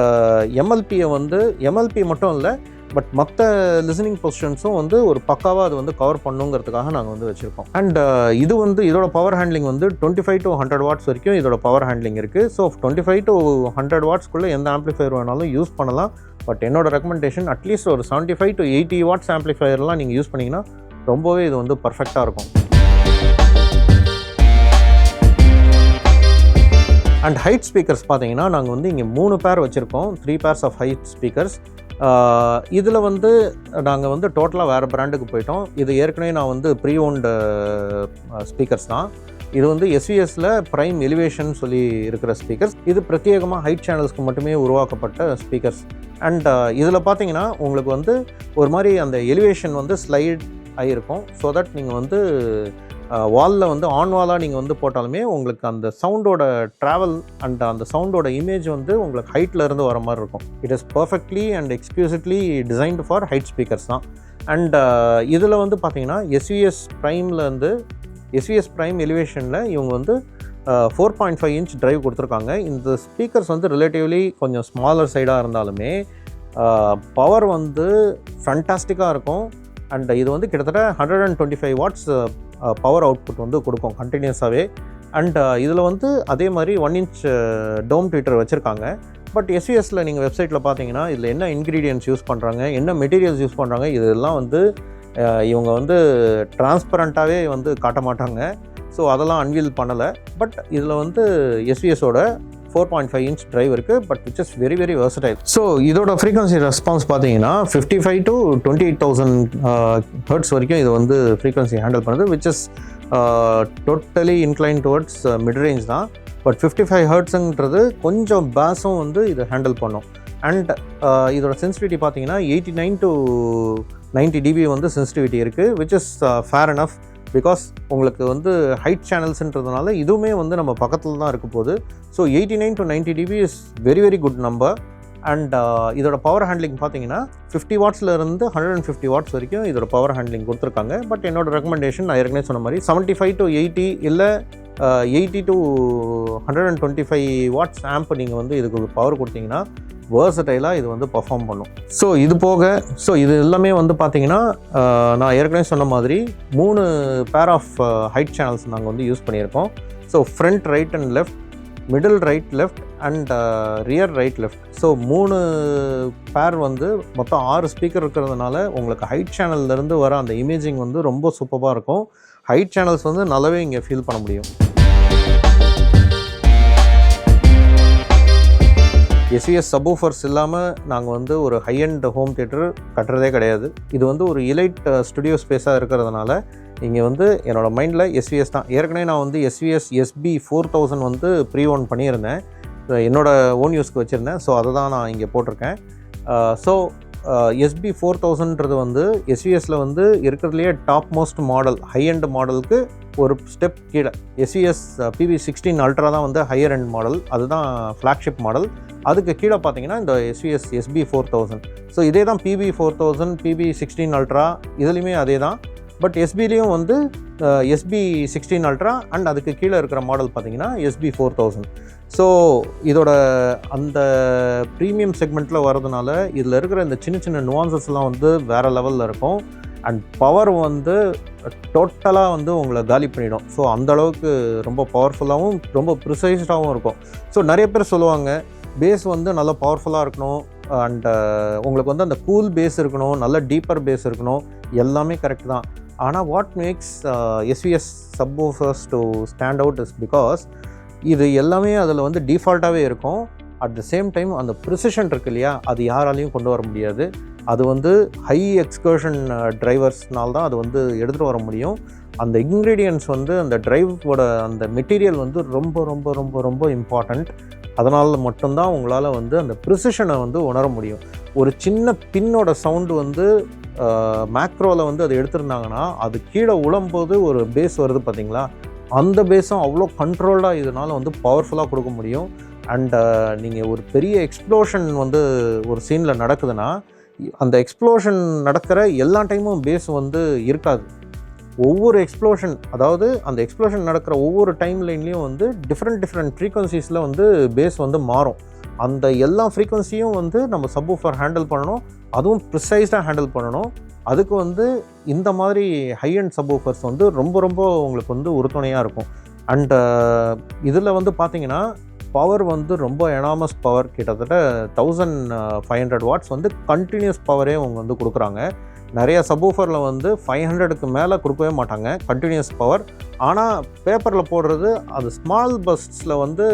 எம்எல்பியை வந்து எம்எல்பி மட்டும் இல்லை, பட் மற்ற லிசனிங் பொசிஷன்ஸும் வந்து ஒரு பக்காவாக அது வந்து கவர் பண்ணுங்கிறதுக்காக நாங்கள் வந்து வச்சுருக்கோம். அண்ட் இது வந்து இதோட பவர் ஹேண்ட்லிங் வந்து 25 to 100 watts வரைக்கும் இதோட பவர் ஹேண்ட்லிங் இருக்குது. ஸோ 25 to 100 wattsக்குள்ளே எந்த ஆம்ப்ளிஃபையர் வேணாலும் யூஸ் பண்ணலாம். பட் என்னோட ரெக்கமெண்டேஷன் அட்லீஸ்ட் ஒரு 75 to 80 watts ஆம்ப்ளிஃபையர்லாம் நீங்கள் யூஸ் பண்ணிங்கன்னா ரொம்பவே இது வந்து பர்ஃபெக்டாக இருக்கும். அண்ட் ஹைட் ஸ்பீக்கர்ஸ் பார்த்தீங்கன்னா நாங்கள் வந்து இங்கே 3 பேர் வச்சுருக்கோம். 3 pairs ஆஃப் ஹைட் ஸ்பீக்கர்ஸ். இதில் வந்து நாங்கள் வந்து டோட்டலாக வேறு பிராண்டுக்கு போயிட்டோம். இது ஏற்கனவே நான் வந்து ப்ரீ ஓன்டு ஸ்பீக்கர்ஸ் தான். இது வந்து எஸ்விஎஸில் ப்ரைம் எலிவேஷன் சொல்லி இருக்கிற ஸ்பீக்கர்ஸ். இது பிரத்யேகமாக ஹைட் சேனல்ஸ்க்கு மட்டுமே உருவாக்கப்பட்ட ஸ்பீக்கர்ஸ். அண்ட் இதில் பார்த்தீங்கன்னா உங்களுக்கு வந்து ஒரு மாதிரி அந்த எலிவேஷன் வந்து ஸ்லைட் ஆகிருக்கும். ஸோ தட் நீங்கள் வந்து வாலில் வந்து ஆன் வாலாக நீங்கள் வந்து போட்டாலுமே உங்களுக்கு அந்த சவுண்டோட ட்ராவல் அண்ட் அந்த சவுண்டோட இமேஜ் வந்து உங்களுக்கு ஹைட்டில் இருந்து வர மாதிரி இருக்கும். It is perfectly and exclusively designed for height speakers தான். அண்ட் இதில் வந்து பார்த்தீங்கன்னா எஸ்விஎஸ் ப்ரைம் எலிவேஷனில் இவங்க வந்து 4.5 இன்ச் டிரைவ் கொடுத்துருக்காங்க. இந்த ஸ்பீக்கர்ஸ் வந்து ரிலேட்டிவ்லி கொஞ்சம் ஸ்மாலர் சைடாக இருந்தாலுமே பவர் வந்து ஃபேண்டாஸ்டிக்காக இருக்கும். அண்ட் இது வந்து கிட்டத்தட்ட 125 வாட்ஸ் பவர் அவுட்புட் வந்து கொடுக்கும் கண்டினியூஸாகவே. அண்ட் இதில் வந்து அதே மாதிரி 1 இன்ச் டோம் ட்வீட்டர் வச்சுருக்காங்க. பட் எஸ்விஎஸில் நீங்கள் வெப்சைட்டில் பார்த்தீங்கன்னா இதில் என்ன இன்க்ரீடியன்ட்ஸ் யூஸ் பண்ணுறாங்க, என்ன மெட்டீரியல்ஸ் யூஸ் பண்ணுறாங்க, இதெல்லாம் வந்து இவங்க வந்து டிரான்ஸ்பரண்ட்டாகவே வந்து காட்ட மாட்டாங்க. ஸோ அதெல்லாம் அன்வீல் பண்ணலை. பட் இதில் வந்து எஸ்விஎஸோட 4.5 இன்ச் டிரைவ் இருக்குது. But which is very very versatile. So இதோட ஃப்ரீக்வன்சி ரெஸ்பான்ஸ் பார்த்தீங்கன்னா 55 to 28,000 ஹெர்ட்ஸ் வரைக்கும் இது வந்து ஃப்ரீக்வன்சி ஹேண்டில் பண்ணுது. Which is totally incline towards mid range தான். பட் 55 ஹெர்ட்ஸுங்கிறது கொஞ்சம் பேஸும் வந்து இது ஹேண்டில் பண்ணும். அண்ட் இதோட சென்சிட்டிவிட்டி பார்த்தீங்கன்னா 89 to 90 dB வந்து சென்சிட்டிவிட்டி இருக்குது. Which is fair enough. Because உங்களுக்கு வந்து ஹைட் சேனல்ஸுன்றதுனால இதுவுமே வந்து நம்ம பக்கத்தில் தான் இருக்க போகுது. So 89 to 90 dB is very very good number. And இதோட பவர் ஹேண்ட்லிங் பார்த்தீங்கன்னா 50 வாட்ஸ்லேருந்து 150 வாட்ஸ் வரைக்கும் இதோட பவர் ஹேண்ட்லிங் கொடுத்துருக்காங்க. பட் என்னோட ரெக்கமெண்டேஷன் நான் ஏற்கனவே சொன்ன மாதிரி 75 to 80 இல்லை 80 to 125 வாட்ஸ் ஆம்ப் நீங்கள் வந்து இதுக்கு பவர் கொடுத்தீங்கன்னா வேர்சடைலாக இது வந்து பர்ஃபார்ம் பண்ணும். ஸோ இது எல்லாமே வந்து பார்த்தீங்கன்னா நான் ஏற்கனவே சொன்ன மாதிரி 3 பேர் ஆஃப் ஹைட் சேனல்ஸ் நாங்கள் வந்து யூஸ் பண்ணியிருக்கோம். So front right and left, middle right left and rear right left. So 3 பேர் வந்து மொத்தம் 6 ஸ்பீக்கர் இருக்கிறதுனால உங்களுக்கு ஹைட் சேனல்லேருந்து வர அந்த இமேஜிங் வந்து ரொம்ப சூப்பராக இருக்கும். ஹைட் சேனல்ஸ் வந்து நல்லாவே இங்கே ஃபீல் பண்ண முடியும். எஸ்விஎஸ் சப்வூஃபர்ஸ் இல்லாமல் நாங்கள் வந்து ஒரு ஹை அண்ட் ஹோம் தியேட்டர் கட்டுறதே கிடையாது. இது வந்து ஒரு எலைட் ஸ்டுடியோ ஸ்பேஸாக இருக்கிறதுனால இங்கே வந்து என்னோடய மைண்டில் எஸ்விஎஸ் தான். ஏற்கனவே நான் வந்து எஸ்விஎஸ் SB4000 வந்து ப்ரீ-ஓன் பண்ணியிருந்தேன். என்னோடய ஓன் யூஸ்க்கு வச்சுருந்தேன். ஸோ அதை தான் நான் இங்கே போட்டிருக்கேன். ஸோ SB4000ன்றது வந்து எஸ்விஎஸில் வந்து இருக்கிறதுலையே top most model, high and மாடலுக்கு ஒரு ஸ்டெப் கீழே. எஸ்விஎஸ் PV16 அல்ட்ரா தான் வந்து ஹையர் அண்ட் மாடல், அதுதான் ஃப்ளாக்ஷிப் மாடல். அதுக்கு கீழே பார்த்தீங்கன்னா இந்த எஸ்விஎஸ் SB4000. ஸோ இதே தான் PV4000, PV16 அல்ட்ரா, இதுலேயுமே அதே தான். பட் எஸ்பிலையும் வந்து SB16 அல்ட்ரா அண்ட் அதுக்கு கீழே இருக்கிற மாடல் பார்த்தீங்கன்னா SB4000. ஸோ இதோட அந்த ப்ரீமியம் செக்மெண்ட்டில் வரதுனால இதில் இருக்கிற இந்த சின்ன சின்ன நுவான்சஸ்லாம் வந்து வேறு லெவலில் இருக்கும். அண்ட் பவர் வந்து டோட்டலாக வந்து உங்களை காலி பண்ணிடும். ஸோ அந்தளவுக்கு ரொம்ப பவர்ஃபுல்லாகவும் ரொம்ப ப்ரிசைஸ்டாகவும் இருக்கும். ஸோ நிறைய பேர் சொல்லுவாங்க பேஸ் வந்து நல்லா பவர்ஃபுல்லாக இருக்கணும் அண்ட் உங்களுக்கு வந்து அந்த கூல் பேஸ் இருக்கணும், நல்ல டீப்பர் பேஸ் இருக்கணும், எல்லாமே கரெக்ட் தான். ஆனால் what makes SVS subwoofers to stand out is because இது எல்லாமே அதில் வந்து டிஃபால்ட்டாகவே இருக்கும். அட் த சேம் டைம் அந்த ப்ரிசிஷன் இருக்கு இல்லையா, அது யாராலையும் கொண்டு வர முடியாது. அது வந்து ஹை எக்ஸ்கர்ஷன் டிரைவர்ஸ்னால் தான் அது வந்து எடுத்துகிட்டு வர முடியும். அந்த இன்க்ரீடியன்ட்ஸ் வந்து அந்த டிரைவோட அந்த மெட்டீரியல் வந்து ரொம்ப ரொம்ப ரொம்ப ரொம்ப இம்பார்ட்டண்ட். அதனால் மட்டும்தான் உங்களால் வந்து அந்த ப்ரிசிஷனை வந்து உணர முடியும். ஒரு சின்ன பின்னோட சவுண்டு வந்து மேக்ரோவில் வந்து அதை எடுத்திருந்தாங்கன்னா அது கீழே உழும்போது ஒரு பேஸ் வருது பார்த்தீங்களா, அந்த பேஸும் அவ்வளோ கண்ட்ரோல்டாக இதனால் வந்து பவர்ஃபுல்லாக கொடுக்க முடியும். அண்ட் நீங்கள் ஒரு பெரிய எக்ஸ்ப்ளோஷன் வந்து ஒரு சீனில் நடக்குதுன்னா அந்த எக்ஸ்ப்ளோஷன் நடக்கிற எல்லா டைமும் பேஸ் வந்து இருக்காது. ஒவ்வொரு எக்ஸ்ப்ளோஷன், அதாவது அந்த எக்ஸ்ப்ளோஷன் நடக்கிற ஒவ்வொரு டைம் லைன்லேயும் வந்து டிஃப்ரெண்ட் ஃப்ரீக்வன்சிஸில் வந்து பேஸ் வந்து மாறும். அந்த எல்லா ஃப்ரீக்வன்சியும் வந்து நம்ம சப்வூஃபர் ஹேண்டில் பண்ணணும், அதுவும் ப்ரிசைஸ்டாக ஹேண்டில் பண்ணணும். அதுக்கு வந்து இந்த மாதிரி ஹை அண்ட் சப்வூஃபர்ஸ் வந்து ரொம்ப ரொம்ப உங்களுக்கு வந்து உறுதுணையாக இருக்கும். அண்ட் இதில் வந்து பார்த்தீங்கன்னா பவர் வந்து ரொம்ப எனாமஸ் பவர், கிட்டத்தட்ட 1500 வாட்ஸ் வந்து கண்டினியூஸ் பவரே அவங்க வந்து கொடுக்குறாங்க. நிறைய சப்வூஃபரில் வந்து 500க்கு மேலே கொடுக்கவே மாட்டாங்க கண்டினியூஸ் பவர். ஆனால் பேப்பரில் போடுறது அது ஸ்மால் பஸ்ஸில் வந்து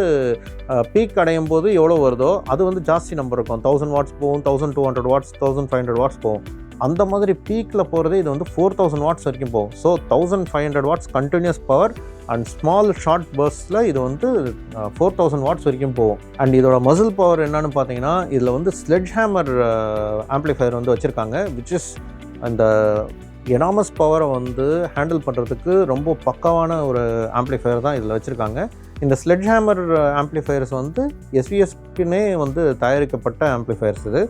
பீக் அடையும் போது எவ்வளோ வருதோ அது வந்து ஜாஸ்தி நம்பர் இருக்கும். 1000 வாட்ஸ் போகும், 1200 வாட்ஸ், 1500 வாட்ஸ் போகும். அந்த மாதிரி பீக்கில் போகிறது இது வந்து 4000 வாட்ஸ் வரைக்கும் போகும். So 1500 watts continuous power and small short பர்ஸ்ட்டில் இது வந்து 4000 வாட்ஸ் வரைக்கும் போகும். அண்ட் இதோட மசில் பவர் என்னன்னு பார்த்தீங்கன்னா இதில் வந்து ஸ்லெட்ஜ் ஹேமர் ஆம்ப்ளிஃபையர் வந்து வச்சுருக்காங்க, விச் இஸ் அந்த எனாமஸ் பவரை வந்து ஹேண்டில் பண்ணுறதுக்கு ரொம்ப பக்காவான ஒரு ஆம்ப்ளிஃபையர் தான் இதில் வச்சுருக்காங்க. இந்த ஸ்லெட்ஜ் ஹேமர் ஆம்ப்ளிஃபையர்ஸ் வந்து எஸ்விஎஸ்க்குன்னே வந்து தயாரிக்கப்பட்ட ஆம்ப்ளிஃபையர்ஸ். இது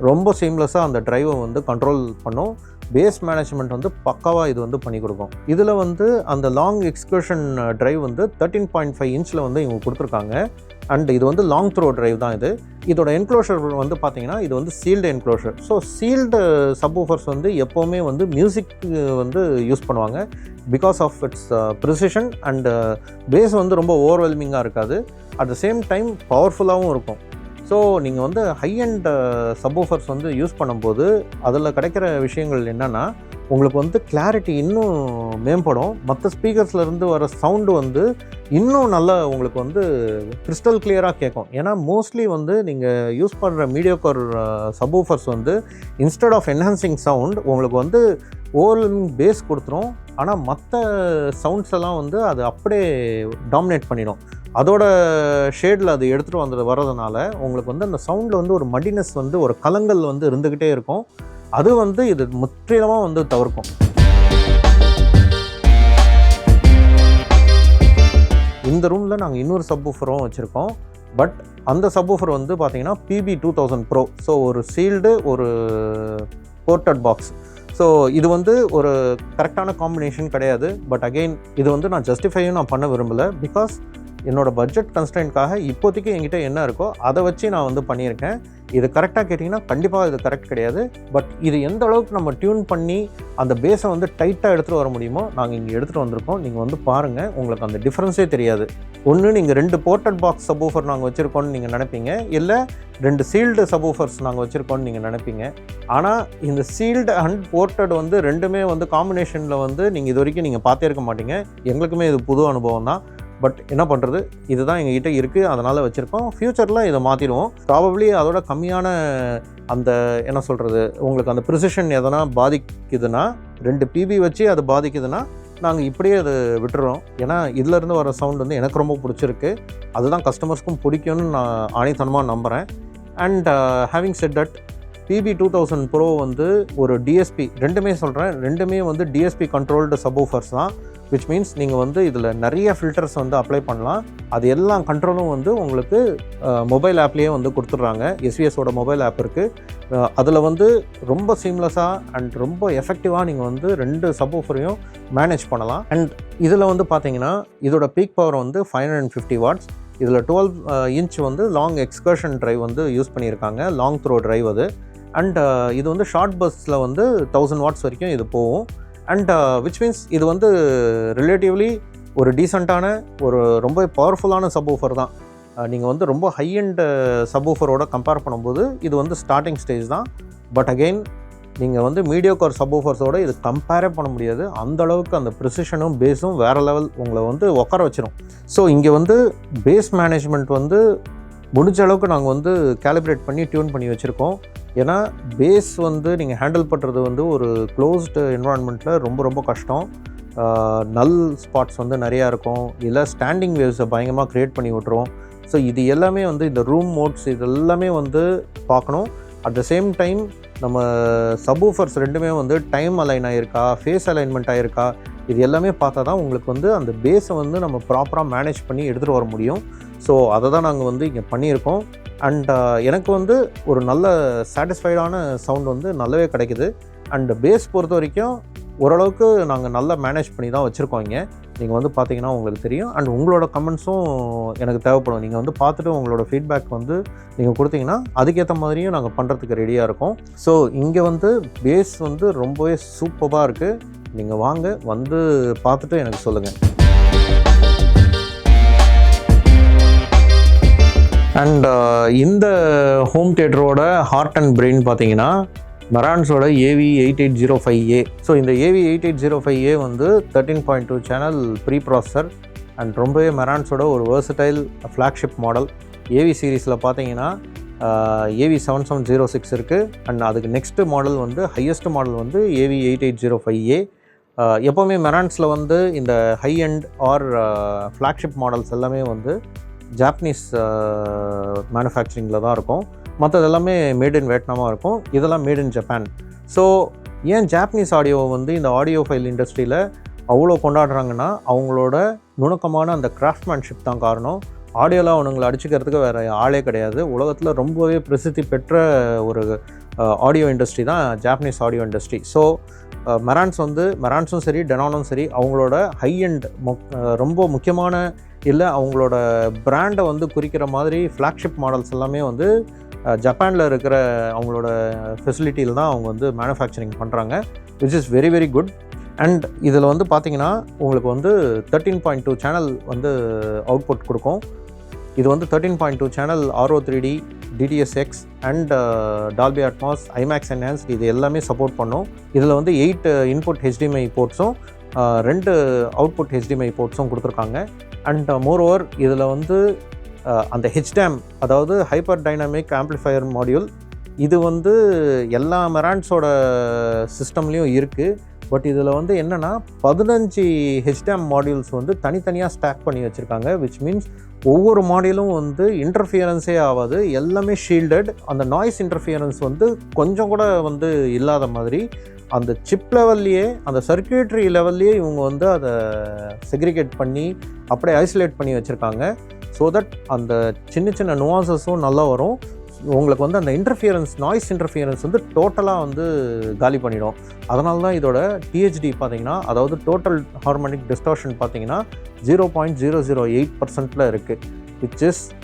ரொம்ப சீம்லெஸ்ஸாக அந்த ட்ரைவை வந்து கண்ட்ரோல் பண்ணும். பேஸ் மேனேஜ்மெண்ட் வந்து பக்காவாக இது வந்து பண்ணி கொடுக்கும். இதில் வந்து அந்த லாங் எக்ஸ்கர்ஷன் ட்ரைவ் வந்து 13.5 இன்ச்சில் வந்து இவங்க கொடுத்துருக்காங்க. அண்ட் இது வந்து லாங் த்ரோ ட்ரைவ் தான் இது. இதோட என்க்ளோஷர் வந்து பார்த்தீங்கன்னா இது வந்து sealed enclosure. So sealed subwoofers வந்து எப்போவுமே வந்து மியூசிக்கு வந்து யூஸ் பண்ணுவாங்க. Because of its precision and bass வந்து ரொம்ப ஓவர்வெல்மிங்காக இருக்காது. அட் த சேம் டைம் பவர்ஃபுல்லாகவும் இருக்கும். ஸோ நீங்கள் வந்து ஹை அண்ட் சப்வூஃபர்ஸ் வந்து யூஸ் பண்ணும்போது அதில் கிடைக்கிற விஷயங்கள் என்னென்னா உங்களுக்கு வந்து கிளாரிட்டி இன்னும் மேம்படும். மற்ற ஸ்பீக்கர்ஸ்லேருந்து வர சவுண்டு வந்து இன்னும் நல்லா உங்களுக்கு வந்து கிறிஸ்டல் கிளியராக கேட்கும். ஏன்னா மோஸ்ட்லி வந்து நீங்கள் யூஸ் பண்ணுற மீடியோக்கர் சப்வூஃபர்ஸ் வந்து இன்ஸ்டெட் ஆஃப் என்ஹான்சிங் சவுண்ட் உங்களுக்கு வந்து ஓவர்வெல்மிங் பேஸ் கொடுத்துரும். ஆனால் மற்ற சவுண்ட்ஸ் எல்லாம் வந்து அது அப்படியே டாமினேட் பண்ணிடும். அதோட ஷேடில் அது எடுத்துகிட்டு வரதுனால உங்களுக்கு வந்து அந்த சவுண்டில் வந்து ஒரு மடினஸ் வந்து ஒரு கலங்கல் வந்து இருந்துக்கிட்டே இருக்கும். அது வந்து இது முற்றிலுமாக வந்து தவிர்க்கும். இந்த ரூமில் நாங்கள் இன்னொரு சப்வூஃபரும் வச்சுருக்கோம். பட் அந்த சப்வூஃபர் வந்து பார்த்திங்கன்னா PB2000 Pro. ஸோ ஒரு சீல்டு ஒரு போர்ட்டட் பாக்ஸ். ஸோ இது வந்து ஒரு கரெக்டான காம்பினேஷன் கிடையாது. பட் அகெயின் இது வந்து நான் ஜஸ்டிஃபையும் நான் பண்ண விரும்பலை. பிகாஸ் என்னோடய பட்ஜெட் கன்ஸ்ட்ரெயின்ட்காக இப்போதைக்கு என்கிட்ட என்ன இருக்கோ அதை வச்சு நான் வந்து பண்ணியிருக்கேன். இது கரெக்டாக கேட்டிங்கன்னா கண்டிப்பாக இது கரெக்ட் கிடையாது. பட் இது எந்த அளவுக்கு நம்ம டியூன் பண்ணி அந்த பேஸை வந்து டைட்டாக எடுத்துகிட்டு வர முடியுமோ நாங்கள் இங்கே எடுத்துகிட்டு வந்திருக்கோம். நீங்கள் வந்து பாருங்கள், உங்களுக்கு அந்த டிஃப்ரென்ஸே தெரியாது. ஒன்று நீங்கள் 2 போர்ட்டட் பாக்ஸ் சப்வூஃபர் நாங்கள் வச்சுருக்கோன்னு நீங்கள் நினைப்பீங்க, இல்லை 2 சீல்டு சப்வூஃபர்ஸ் நாங்கள் வச்சுருக்கோன்னு நீங்கள் நினைப்பீங்க. ஆனால் இந்த சீல்டு அண்ட் போர்ட்டட் வந்து ரெண்டுமே வந்து காம்பினேஷனில் வந்து நீங்கள் இது வரைக்கும் நீங்கள் பார்த்தே இருக்க மாட்டீங்க. எங்களுக்குமே இது புது அனுபவம் தான். பட் என்ன பண்ணுறது, இதுதான் எங்ககிட்ட இருக்குது, அதனால் வச்சுருக்கோம். ஃப்யூச்சரில் இதை மாற்றிடுவோம். ப்ராபப்ளி அதோட கம்மியான அந்த என்ன சொல்கிறது உங்களுக்கு அந்த ப்ரிசிஷன் எதனா பாதிக்குதுன்னா 2 PB வச்சு அது பாதிக்குதுன்னா நாங்கள் இப்படியே அதை விட்டுறோம். ஏன்னா இதிலேருந்து வர சவுண்ட் வந்து எனக்கு ரொம்ப பிடிச்சிருக்கு. அதுதான் கஸ்டமர்ஸ்க்கும் பிடிக்கும்னு நான் ஆணித்தனமாக நம்புகிறேன். And having set that PB2000 Pro வந்து ஒரு DSP, ரெண்டுமே சொல்கிறேன், ரெண்டுமே வந்து DSP கண்ட்ரோல்டு சப்வூஃபர்ஸ் தான். விச் மீன்ஸ் நீங்கள் வந்து இதில் நிறைய ஃபில்டர்ஸ் வந்து அப்ளை பண்ணலாம். அது எல்லா கண்ட்ரோலும் வந்து உங்களுக்கு மொபைல் ஆப்லேயே வந்து கொடுத்துட்றாங்க. எஸ்விஎஸோட மொபைல் ஆப் இருக்குது. அதில் வந்து ரொம்ப சீம்லெஸ்ஸாக அண்ட் ரொம்ப எஃபெக்டிவாக நீங்கள் வந்து 2 சப்வூஃபரையும் மேனேஜ் பண்ணலாம். அண்ட் இதில் வந்து பார்த்தீங்கன்னா இதோட பீக் பவர் வந்து 550 வாட்ஸ். இதில் 12 இன்ச் வந்து லாங் எக்ஸ்கர்ஷன் ட்ரைவ் வந்து யூஸ் பண்ணியிருக்காங்க, லாங் த்ரோ ட்ரைவ் அது. அண்ட் இது வந்து ஷார்ட் பஸ்ஸில் வந்து 1000 வாட்ஸ் வரைக்கும் இது போகும். அண்ட் விச் மீன்ஸ் இது வந்து ரிலேட்டிவ்லி ஒரு டீசெண்டான ஒரு ரொம்ப பவர்ஃபுல்லான சப்வூஃபர் தான். நீங்கள் வந்து ரொம்ப ஹை அண்ட் சப்வூஃபரோட கம்பேர் பண்ணும்போது இது வந்து ஸ்டார்டிங் ஸ்டேஜ் தான். பட் அகெயின் நீங்கள் வந்து மீடியோக்கார் சப்வூஃபர்ஸோடு இது கம்பேரே பண்ண முடியாது. அந்தளவுக்கு அந்த ப்ரிசிஷனும் பேஸும் வேறு லெவல் உங்களை வந்து உட்கார வச்சிடும். ஸோ இங்கே வந்து பேஸ் மேனேஜ்மெண்ட் வந்து முடிஞ்ச அளவுக்கு நாங்கள் வந்து கேலிப்ரேட் பண்ணி டியூன் பண்ணி வச்சுருக்கோம். ஏன்னா பேஸ் வந்து நீங்கள் ஹேண்டில் பண்ணுறது வந்து ஒரு க்ளோஸ்டு என்வரான்மெண்ட்டில் ரொம்ப ரொம்ப கஷ்டம். நல் ஸ்பாட்ஸ் வந்து நிறையா இருக்கும், இல்லை ஸ்டாண்டிங் வேவ்ஸை பயங்கரமாக க்ரியேட் பண்ணி விட்டுரும். ஸோ இது எல்லாமே வந்து இந்த ரூம் மோட்ஸ் இது எல்லாமே வந்து பார்க்கணும். அட் த சேம் டைம் நம்ம சப்வூஃபர்ஸ் ரெண்டுமே வந்து டைம் அலைன் ஆகிருக்கா, ஃபேஸ் அலைன்மெண்ட் ஆகிருக்கா, இது எல்லாமே பார்த்தா தான் உங்களுக்கு வந்து அந்த பேஸை வந்து நம்ம ப்ராப்பராக மேனேஜ் பண்ணி எடுத்துகிட்டு வர முடியும். ஸோ அதை தான் நாங்கள் வந்து இங்கே பண்ணியிருக்கோம். அண்ட் எனக்கு வந்து ஒரு நல்ல சாட்டிஸ்ஃபைடான சவுண்ட் வந்து நல்லாவே கிடைக்குது. அண்ட் பேஸ் பொறுத்த வரைக்கும் ஓரளவுக்கு நாங்கள் நல்லா மேனேஜ் பண்ணி தான் வச்சுருக்கோம். இங்கே நீங்கள் வந்து பார்த்தீங்கன்னா உங்களுக்கு தெரியும். அண்ட் உங்களோட கமெண்ட்ஸும் எனக்கு தேவைப்படும். நீங்கள் வந்து பார்த்துட்டு உங்களோட ஃபீட்பேக் வந்து நீங்கள் கொடுத்தீங்கன்னா அதுக்கேற்ற மாதிரியும் நாங்கள் பண்ணுறதுக்கு ரெடியாக இருக்கோம். ஸோ இங்கே வந்து பேஸ் வந்து ரொம்பவே சூப்பராக இருக்குது. நீங்கள் வாங்க, வந்து பார்த்துட்டு எனக்கு சொல்லுங்கள். அண்ட் இந்த ஹோம் தியேட்டரோட ஹார்ட் அண்ட் பிரெயின் பார்த்தீங்கன்னா மெரான்ஸோட AV8805A. ஸோ இந்த AV8805A வந்து 13.2 சேனல் ப்ரீ ப்ராசஸர் அண்ட் ரொம்பவே மெரான்ஸோட ஒரு வெர்சடைல் ஃப்ளாக்ஷிப் மாடல். AV சீரீஸில் பார்த்தீங்கன்னா AV7706 இருக்குது. அண்ட் அதுக்கு நெக்ஸ்ட்டு மாடல் வந்து ஹையஸ்ட் மாடல் வந்து AV8805A. எப்போவுமே மெரான்ஸில் வந்து இந்த high end or flagship models எல்லாமே வந்து ஜாப்பனீஸ் மேனுஃபேக்சரிங்கில் தான் இருக்கும். மற்றது எல்லாமே மேட் இன் வியட்நாமாக இருக்கும். இதெல்லாம் மேட் இன் ஜப்பான். ஸோ ஏன் ஜாப்பனீஸ் ஆடியோவை வந்து இந்த ஆடியோ ஃபைல் இண்டஸ்ட்ரியில் அவ்வளோ கொண்டாடுறாங்கன்னா அவங்களோட நுணுக்கமான அந்த கிராஃப்ட்மேன்ஷிப் தான் காரணம். ஆடியோவில் அவனுங்களை அடிச்சுக்கிறதுக்கு வேறு ஆளே கிடையாது. உலகத்தில் ரொம்பவே பிரசித்தி பெற்ற ஒரு ஆடியோ இண்டஸ்ட்ரி தான் ஜாப்பனீஸ் ஆடியோ இண்டஸ்ட்ரி. ஸோ மெரான்ஸும் சரி டெனானும் சரி அவங்களோட ஹை அண்ட் ரொம்ப முக்கியமான இல்லை அவங்களோட பிராண்டை வந்து குறிக்கிற மாதிரி ஃப்ளாக்ஷிப் மாடல்ஸ் எல்லாமே வந்து ஜப்பானில் இருக்கிற அவங்களோட ஃபெசிலிட்டியில் தான் அவங்க வந்து மேனுஃபேக்சரிங் பண்ணுறாங்க, which is very very good. And இதில் வந்து பார்த்திங்கன்னா உங்களுக்கு வந்து 13.2 சேனல் வந்து அவுட்புட் கொடுக்கும். இது வந்து 13.2 channel RO3D, DTS:X and Dolby Atmos, IMAX enhanced இது எல்லாமே சப்போர்ட் பண்ணும். இதில் வந்து 8 இன்புட் HDMI போர்ட்ஸும் 2 அவுட்புட் HDMI போர்ட்ஸும் கொடுத்துருக்காங்க. அண்ட் மோரோவர் இதில் வந்து அந்த HDAM அதாவது ஹைப்பர் டைனமிக் ஆம்ப்ளிஃபையர் மாடியூல் இது வந்து எல்லா மெரான்ஸோட சிஸ்டம்லேயும் இருக்குது. பட் இதில் வந்து என்னென்னா 15 HDAM மாடியூல்ஸ் வந்து தனித்தனியாக ஸ்டாக் பண்ணி வச்சுருக்காங்க. விச் மீன்ஸ் ஒவ்வொரு மாடியூலும் வந்து இன்டர்ஃபியரன்ஸே ஆகாது, எல்லாமே ஷீல்டட். அந்த நாய்ஸ் இன்டர்ஃபியரன்ஸ் வந்து கொஞ்சம் கூட வந்து இல்லாத மாதிரி அந்த சிப் லெவல்லையே அந்த சர்க்யூட்ரி லெவல்லையே இவங்க வந்து அதை செக்ரிகேட் பண்ணி அப்படியே ஐசோலேட் பண்ணி வச்சுருக்காங்க. ஸோ தட் அந்த சின்ன சின்ன நுவான்சஸும் நல்லா வரும். உங்களுக்கு வந்து அந்த நாய்ஸ் இன்டர்ஃபியரன்ஸ் வந்து டோட்டலாக வந்து காலி பண்ணிடும். அதனால தான் இதோட THD பார்த்தீங்கன்னா, அதாவது டோட்டல் ஹார்மோனிக் டிஸ்டார்ஷன் பார்த்தீங்கன்னா 0.008% இருக்குது,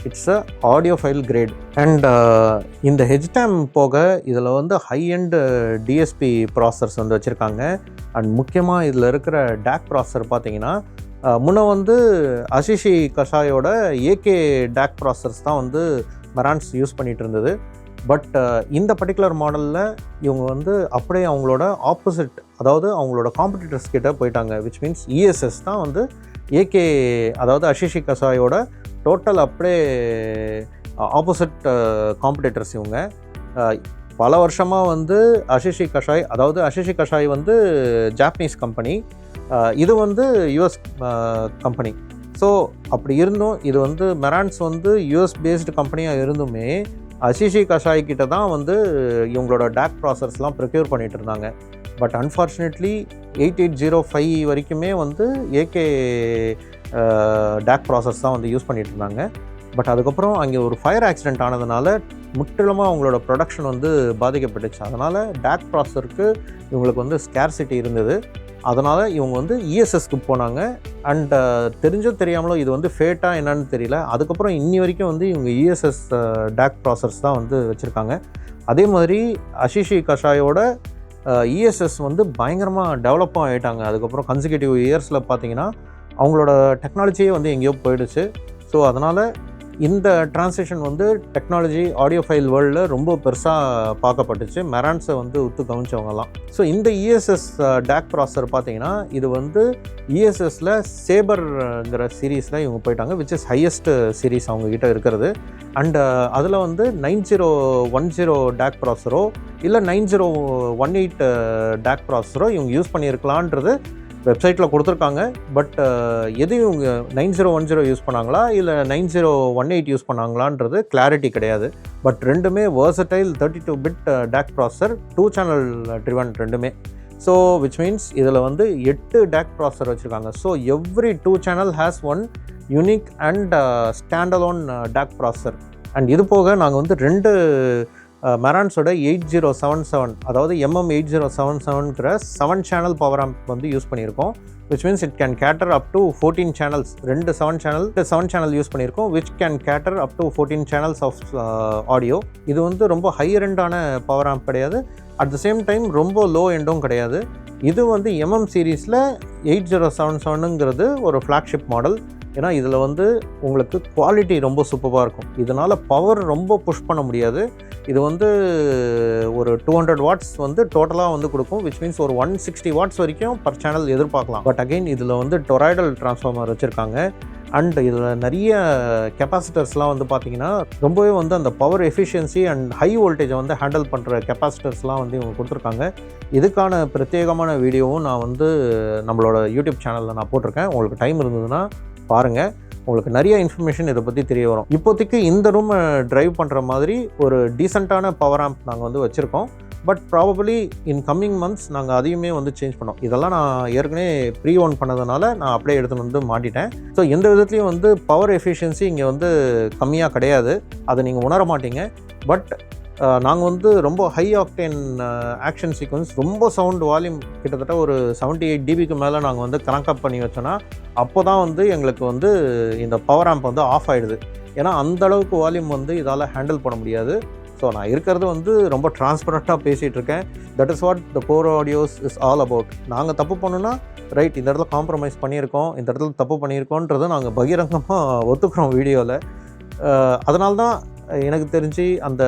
it's a audiophile grade. And இந்த HDAM போக இதில் வந்து ஹை அண்ட் DSP ப்ராசஸர்ஸ் வந்து வச்சுருக்காங்க. அண்ட் முக்கியமாக இதில் இருக்கிற DAC ப்ராசஸர் பார்த்தீங்கன்னா முன்ன வந்து அஷிஷி கஷாயோட AK DAC ப்ராசஸர்ஸ் தான் வந்து மெரான்ஸ் யூஸ் பண்ணிகிட்டு இருந்தது. பட் இந்த பர்டிகுலர் மாடலில் இவங்க வந்து அப்படியே அவங்களோட ஆப்போசிட், அதாவது அவங்களோட காம்படிட்டர்ஸ் கிட்ட போயிட்டாங்க. விச் மீன்ஸ் ESS தான் வந்து AK அதாவது அஷிஷி கஷாயோட டோட்டல் அப்படியே ஆப்போசிட் காம்படிட்டர்ஸ் இவங்க. பல வருஷமாக வந்து அஷிஷி கஷாய் வந்து ஜாப்பனீஸ் கம்பெனி, இது வந்து US கம்பெனி. ஸோ அப்படி இருந்தும் இது வந்து மெரான்ஸ் வந்து US பேஸ்டு கம்பெனியாக இருந்துமே அஷிஷி கஷாய் கிட்ட தான் வந்து இவங்களோட DAC ப்ராசஸர்ஸ்லாம் ப்ரொக்யூர் பண்ணிகிட்டு இருந்தாங்க. பட் அன்ஃபார்ச்சுனேட்லி 8805 வரைக்குமே வந்து AK DAC ப்ராசஸ் தான் வந்து யூஸ் பண்ணிகிட்டு இருந்தாங்க. பட் அதுக்கப்புறம் அங்கே ஒரு ஃபயர் ஆக்சிடெண்ட் ஆனதுனால முற்றிலுமாக அவங்களோட ப்ரொடக்ஷன் வந்து பாதிக்கப்பட்டுச்சு. அதனால் DAC ப்ராசஸருக்கு இவங்களுக்கு வந்து ஸ்கேர்சிட்டி இருந்தது. அதனால் இவங்க வந்து ESSக்கு போனாங்க. அண்ட் தெரியாமலோ இது வந்து ஃபேட்டாக என்னன்னு தெரியல, அதுக்கப்புறம் இன்னி வரைக்கும் வந்து இவங்க ESS DAC ப்ராசஸர்ஸ் தான் வந்து வச்சுருக்காங்க. அதே மாதிரி அஷிஷி கஷாயோட ESS வந்து பயங்கரமாக டெவலப்பும் ஆகிட்டாங்க. அதுக்கப்புறம் கன்சிக்யூட்டிவ் இயர்ஸில் பார்த்தீங்கன்னா அவங்களோட டெக்னாலஜியே வந்து எங்கேயோ போயிடுச்சு. ஸோ அதனால் இந்த டிரான்சிஷன் வந்து டெக்னாலஜி ஆடியோ ஃபைல் வேர்ல்டில் ரொம்ப பெருசாக பார்க்கப்பட்டுச்சு, மெரான்ஸை வந்து ஒத்து கவனிச்சவங்கலாம். ஸோ இந்த ESS DAC ப்ராசஸர் பார்த்தீங்கன்னா இது வந்து ESSல சேபர்ங்கிற சீரீஸில் இவங்க போயிட்டாங்க, விச் இஸ் ஹையஸ்ட் சீரீஸ் அவங்கக்கிட்ட இருக்கிறது. அண்ட் அதில் வந்து 9010 DAC ப்ராசஸரோ இல்லை 9018 DAC ப்ராசஸரோ இவங்க யூஸ் பண்ணியிருக்கலான்றது வெப்சைட்டில் கொடுத்துருக்காங்க. பட் எதையும் இவங்க 9010 யூஸ் பண்ணாங்களா இல்லை 9018 யூஸ் பண்ணாங்களான்றது கிளாரிட்டி கிடையாது. பட் ரெண்டுமே வெர்சடைல் 32-பிட் DAC ப்ராசஸர், 2 சேனல் ட்ரிவன் ரெண்டுமே. ஸோ விச் மீன்ஸ் இதில் வந்து 8 DAC ப்ராசஸர் வச்சுருக்காங்க. So every 2 channel has one unique and standalone DAC processor. And இது போக நாங்கள் வந்து 2 மெரான்ஸோட 8077 அதாவது MM8077ங்கிற 7 சேனல் பவர் ஆம்ப் வந்து யூஸ் பண்ணியிருக்கோம். which means it can cater up to 14 channels. 7 channel use பண்ணியிருக்கோம், which can cater up to 14 channels of audio. இது வந்து ரொம்ப ஹையர் எண்டான பவர் ஆம்ப் கிடையாது, அட் த சேம் டைம் ரொம்ப லோ எண்டும் கிடையாது. இது வந்து MM சீரீஸில் 8077ங்கிறது ஒரு ஃப்ளாக்ஷிப் மாடல். ஏன்னா இதில் வந்து உங்களுக்கு குவாலிட்டி ரொம்ப சூப்பராக இருக்கும். இதனால் பவர் ரொம்ப புஷ் பண்ண முடியாது. இது வந்து ஒரு 200 வாட்ஸ் வந்து டோட்டலாக வந்து கொடுக்கும், விச் மீன்ஸ் ஒரு 160 வாட்ஸ் வரைக்கும் பர் சேனல் எதிர்பார்க்கலாம். பட் அகெயின் இதில் வந்து டொராய்டல் டிரான்ஸ்ஃபார்மர் வச்சுருக்காங்க. அண்ட் இதில் நிறைய கெப்பாசிட்டர்ஸ்லாம் வந்து பார்த்திங்கன்னா ரொம்பவே வந்து அந்த பவர் எஃபிஷியன்சி அண்ட் ஹை வோல்டேஜை வந்து ஹேண்டில் பண்ணுற கெப்பாசிட்டர்ஸ்லாம் வந்து இவங்க கொடுத்துருக்காங்க. இதுக்கான பிரத்யேகமான வீடியோவும் நான் வந்து நம்மளோட யூடியூப் சேனலில் நான் போட்டிருக்கேன். உங்களுக்கு டைம் இருந்ததுன்னா பாருங்கள், உங்களுக்கு நிறைய இன்ஃபர்மேஷன் இதை பற்றி தெரிய வரும். இப்போதைக்கு இந்த ரூமை ட்ரைவ் பண்ணுற மாதிரி ஒரு டீசெண்டான பவர் ஆம்ப் நாங்கள் வந்து வச்சுருக்கோம். But probably in coming months நாங்கள் அதையுமே வந்து சேஞ்ச் பண்ணோம். இதெல்லாம் நான் ஏற்கனவே ப்ரீ ஓன் பண்ணதுனால நான் அப்படியே எடுத்துகிட்டு வந்து மாட்டிட்டேன். ஸோ எந்த விதத்துலையும் வந்து பவர் எஃபிஷியன்சி இங்கே வந்து கம்மியாக கிடையாது, அதை நீங்கள் உணர மாட்டீங்க. பட் நாங்கள் வந்து ரொம்ப ஹை ஆக்டேன் ஆக்ஷன் சீக்வன்ஸ், ரொம்ப சவுண்ட் வால்யூம் கிட்டத்தட்ட ஒரு 78 dBக்கு மேலே நாங்கள் வந்து கனெக்ட் அப் பண்ணி வச்சோன்னா அப்போ தான் வந்து எங்களுக்கு வந்து இந்த பவர் ஆம்ப் வந்து ஆஃப் ஆகிடுது. ஏன்னா அந்தளவுக்கு வால்யூம் வந்து இதால் ஹேண்டில் பண்ண முடியாது. ஸோ நான் இருக்கிறது வந்து ரொம்ப டிரான்ஸ்பரண்ட்டாக பேசிகிட்டு இருக்கேன். That is what the core audios is all about. நாங்கள் தப்பு பண்ணோன்னா ரைட், இந்த இடத்துல காம்ப்ரமைஸ் பண்ணியிருக்கோம், இந்த இடத்துல தப்பு பண்ணியிருக்கோன்றதை நாங்கள் பகிரங்கமாக ஒத்துக்கிறோம் வீடியோவில். அதனால தான் எனக்கு தெரிஞ்சு அந்த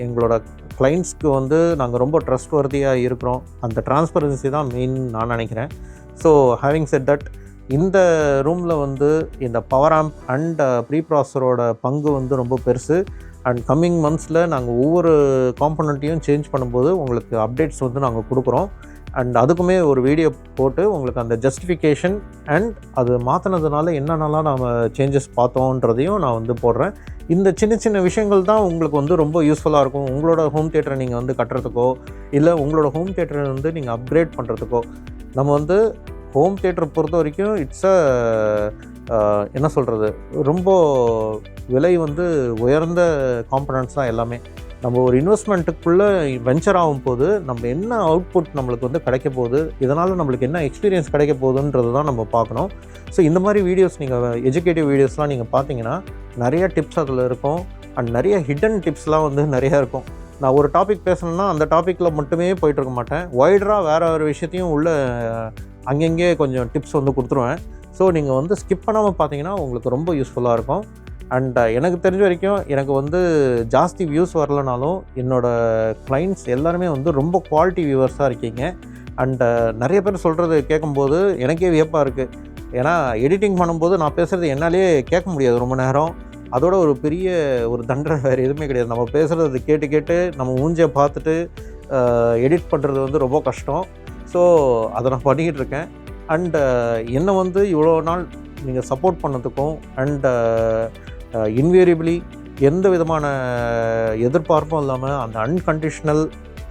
எங்களோட கிளைண்ட்ஸ்க்கு வந்து நாங்கள் ரொம்ப ட்ரஸ்ட் வர்த்தியாக இருக்கிறோம். அந்த டிரான்ஸ்பரன்சி தான் மெயின் நான் நினைக்கிறேன். ஸோ ஹேவிங் செட் தட், இந்த ரூமில் வந்து இந்த பவர் ஆம்ப் அண்ட் ப்ரீ ப்ராசரோட பங்கு வந்து ரொம்ப பெருசு. அண்ட் கம்மிங் மந்த்ஸில் நாங்கள் ஒவ்வொரு காம்பனண்ட்டையும் சேஞ்ச் பண்ணும்போது உங்களுக்கு அப்டேட்ஸ் வந்து நாங்கள் கொடுக்குறோம். அண்ட் அதுக்குமே ஒரு வீடியோ போட்டு உங்களுக்கு அந்த ஜஸ்டிஃபிகேஷன் அண்ட் அது மாற்றினதுனால என்னென்னலாம் நாம் சேஞ்சஸ் பார்த்தோன்றதையும் நான் வந்து போடுறேன். இந்த சின்ன சின்ன விஷயங்கள் தான் உங்களுக்கு வந்து ரொம்ப யூஸ்ஃபுல்லாக இருக்கும். உங்களோட ஹோம் தியேட்டரை நீங்கள் வந்து கட்டுறதுக்கோ இல்லை உங்களோட ஹோம் தியேட்டரை வந்து நீங்கள் அப்கிரேட் பண்ணுறதுக்கோ, நம்ம வந்து ஹோம் தியேட்டர் பொறுத்த வரைக்கும் இட்ஸ் என்ன சொல்கிறது, ரொம்ப விலை வந்து உயர்ந்த காம்பனன்ட்ஸ் தான் எல்லாமே. நம்ம ஒரு இன்வெஸ்ட்மெண்ட்டுக்குள்ளே வெஞ்சர் ஆகும் போது நம்ம என்ன அவுட்புட் நம்மளுக்கு வந்து கிடைக்க போகுது, இதனால் நம்மளுக்கு என்ன எக்ஸ்பீரியன்ஸ் கிடைக்க போகுதுன்றது தான் நம்ம பார்க்கணும். ஸோ இந்த மாதிரி வீடியோஸ் நீங்கள் எஜுகேட்டிவ் வீடியோஸ்லாம் நீங்கள் பார்த்தீங்கன்னா நிறைய டிப்ஸ் அதில் இருக்கும். அண்ட் நிறைய ஹிடன் டிப்ஸ்லாம் வந்து நிறையா இருக்கும். நான் ஒரு டாபிக் பேசணுன்னா அந்த டாப்பிக்கில் மட்டுமே போயிட்டுருக்க மாட்டேன், வைடராக வேறு விஷயத்தையும் உள்ள அங்கங்கே கொஞ்சம் டிப்ஸ் வந்து கொடுத்துருவேன். ஸோ நீங்கள் வந்து ஸ்கிப் பண்ணாமல் பார்த்தீங்கன்னா உங்களுக்கு ரொம்ப யூஸ்ஃபுல்லாக இருக்கும். அண்ட் எனக்கு தெரிஞ்ச வரைக்கும் எனக்கு வந்து ஜாஸ்தி வியூஸ் வரலனாலும் என்னோடய கிளைண்ட்ஸ் எல்லாருமே வந்து ரொம்ப குவாலிட்டி வியூவர்ஸாக இருக்கீங்க. அண்ட் நிறைய பேர் சொல்கிறது கேட்கும்போது எனக்கே வியப்பாக இருக்குது. ஏன்னா எடிட்டிங் பண்ணும்போது நான் பேசுகிறது என்னாலே கேட்க முடியாது ரொம்ப நேரம். அதோட ஒரு பெரிய ஒரு தண்டனை வேறு எதுவுமே கிடையாது. நம்ம பேசுகிறது கேட்டு கேட்டு நம்ம மூஞ்சியை பார்த்துட்டு எடிட் பண்ணுறது வந்து ரொம்ப கஷ்டம். ஸோ அதை நான் பண்ணிக்கிட்டு இருக்கேன். அண்ட் என்னை வந்து இவ்வளோ நாள் நீங்கள் சப்போர்ட் பண்ணதுக்கும் அண்ட் இன்வேரியபிளி எந்த விதமான எதிர்பார்ப்பும் இல்லாமல் அந்த அன்கண்டிஷ்னல்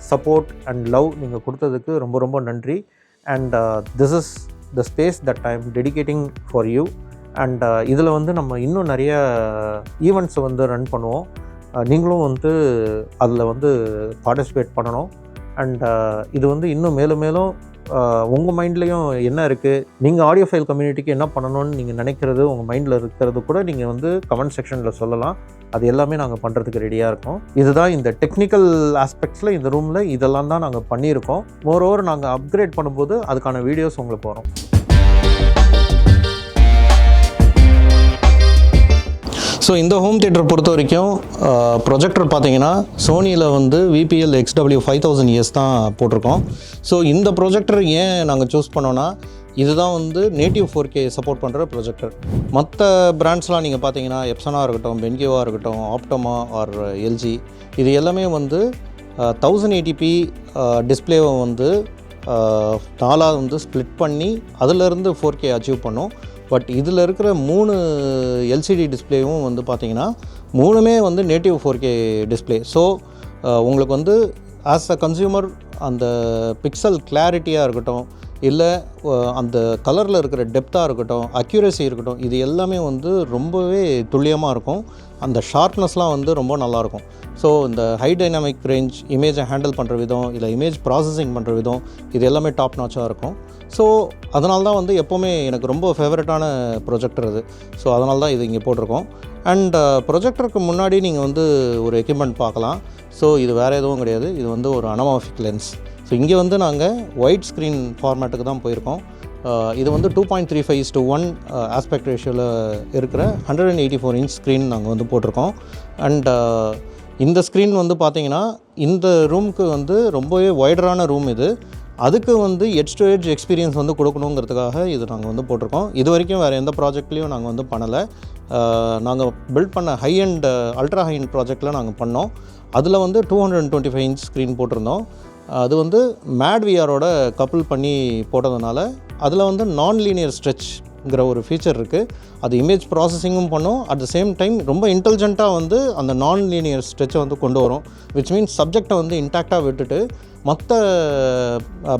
சப்போர்ட் அண்ட் லவ் நீங்கள் கொடுத்ததுக்கு ரொம்ப ரொம்ப நன்றி. And this is the space that I am dedicating for you. And இதில் வந்து நம்ம இன்னும் நிறைய ஈவெண்ட்ஸை வந்து ரன் பண்ணுவோம். நீங்களும் வந்து அதில் வந்து பார்ட்டிசிபேட் பண்ணணும். அண்ட் இது வந்து இன்னும் மேலும் மேலும் உங்கள் மைண்ட்லேயும் என்ன இருக்குது, நீங்கள் ஆடியோ ஃபைல் கம்யூனிட்டிக்கு என்ன பண்ணணும்னு நீங்கள் நினைக்கிறது உங்கள் மைண்டில் இருக்கிறது கூட நீங்கள் வந்து கமெண்ட் செக்ஷனில் சொல்லலாம். அது எல்லாமே நாங்கள் பண்ணுறதுக்கு ரெடியாக இருக்கோம். இதுதான் இந்த டெக்னிக்கல் ஆஸ்பெக்ட்ஸில் இந்த ரூமில் இதெல்லாம் தான் நாங்கள் பண்ணியிருக்கோம். மோரோவர் நாங்கள் அப்கிரேட் பண்ணும்போது அதுக்கான வீடியோஸ் உங்களுக்கு வரும். ஸோ இந்த ஹோம் தியேட்டர் பொறுத்த வரைக்கும் ப்ரொஜெக்டர் பார்த்தீங்கன்னா சோனியில் வந்து VPL XW5000ES தான் போட்டிருக்கோம். ஸோ இந்த ப்ரொஜெக்டர் ஏன் நாங்கள் சூஸ் பண்ணோன்னா, இதுதான் வந்து நேட்டிவ் 4K சப்போர்ட் பண்ணுற ப்ரொஜெக்டர். மற்ற பிராண்ட்ஸ்லாம் நீங்கள் பார்த்தீங்கன்னா எப்சனாக இருக்கட்டும், பென்கியோவாக இருக்கட்டும், ஆப்டமா ஆர் LG, இது எல்லாமே வந்து 1080p டிஸ்பிளேவை வந்து 4ஆக வந்து ஸ்ப்ளிட் பண்ணி அதிலேருந்து 4K அச்சீவ் பண்ணும். பட் இதில் இருக்கிற 3 LCD டிஸ்பிளேவும் வந்து பார்த்திங்கன்னா 3மே வந்து நேட்டிவ் 4K டிஸ்பிளே. ஸோ உங்களுக்கு வந்து ஆஸ் அ கன்சியூமர் அந்த பிக்சல் கிளாரிட்டியாக இருக்கட்டும், இல்லை அந்த கலரில் இருக்கிற டெப்த்தாக இருக்கட்டும், அக்யூரசி இருக்கட்டும், இது எல்லாமே வந்து ரொம்பவே துல்லியமாக இருக்கும். அந்த ஷார்ப்னஸ்லாம் வந்து ரொம்ப நல்லாயிருக்கும். ஸோ இந்த ஹை டைனாமிக் ரேஞ்ச் இமேஜை ஹேண்டில் பண்ணுற விதம், இல்லை இமேஜ் ப்ராசஸிங் பண்ணுற விதம், இது எல்லாமே டாப் நாச்சாக இருக்கும். ஸோ அதனால தான் வந்து எப்போவுமே எனக்கு ரொம்ப ஃபேவரட்டான ப்ரொஜெக்டர் இது. ஸோ அதனால தான் இது இங்கே போட்டிருக்கோம். அண்ட் ப்ரொஜெக்டருக்கு முன்னாடி நீங்கள் வந்து ஒரு எக்யூப்மெண்ட் பார்க்கலாம். ஸோ இது வேறு எதுவும் கிடையாது, இது வந்து ஒரு அனமார்பிக் லென்ஸ். ஸோ இங்கே வந்து நாங்கள் ஒயிட் ஸ்க்ரீன் ஃபார்மேட்டுக்கு தான் போயிருக்கோம். இது வந்து 2.35:1 ஆஸ்பெக்ட் ரேஷியோவில் இருக்கிற 184 இன்ச் ஸ்க்ரீன் நாங்கள் வந்து போட்டிருக்கோம். அண்ட் இந்த ஸ்க்ரீன் வந்து பார்த்திங்கன்னா இந்த ரூமுக்கு வந்து ரொம்பவே வைடரான ரூம் இது. அதுக்கு வந்து எட்ஜ் டு எட்ஜ் எக்ஸ்பீரியன்ஸ் வந்து கொடுக்கணுங்கிறதுக்காக இது நாங்கள் வந்து போட்டிருக்கோம். இது வரைக்கும் வேறு எந்த ப்ராஜெக்ட்லேயும் நாங்கள் வந்து பண்ணலை. நாங்கள் பில்ட் பண்ண high and ultra high and ப்ராஜெக்டில் நாங்கள் பண்ணோம். அதில் வந்து 225 இன்ச் ஸ்க்ரீன் போட்டிருந்தோம். அது வந்து மேட் விஆரோட கப்புள் பண்ணி போட்டதுனால அதில் வந்து நான் லீனியர் ஸ்ட்ரெச்ங்கிற ஒரு ஃபீச்சர் இருக்குது. அது இமேஜ் ப்ராசஸிங்கும் பண்ணும். அட் த சேம் டைம் ரொம்ப இன்டெலிஜென்ட்டாக வந்து அந்த நான் லீனியர் ஸ்ட்ரெச்சை வந்து கொண்டு வரும். விச் மீன்ஸ் சப்ஜெக்டை வந்து இன்டாக்டாக விட்டுட்டு மற்ற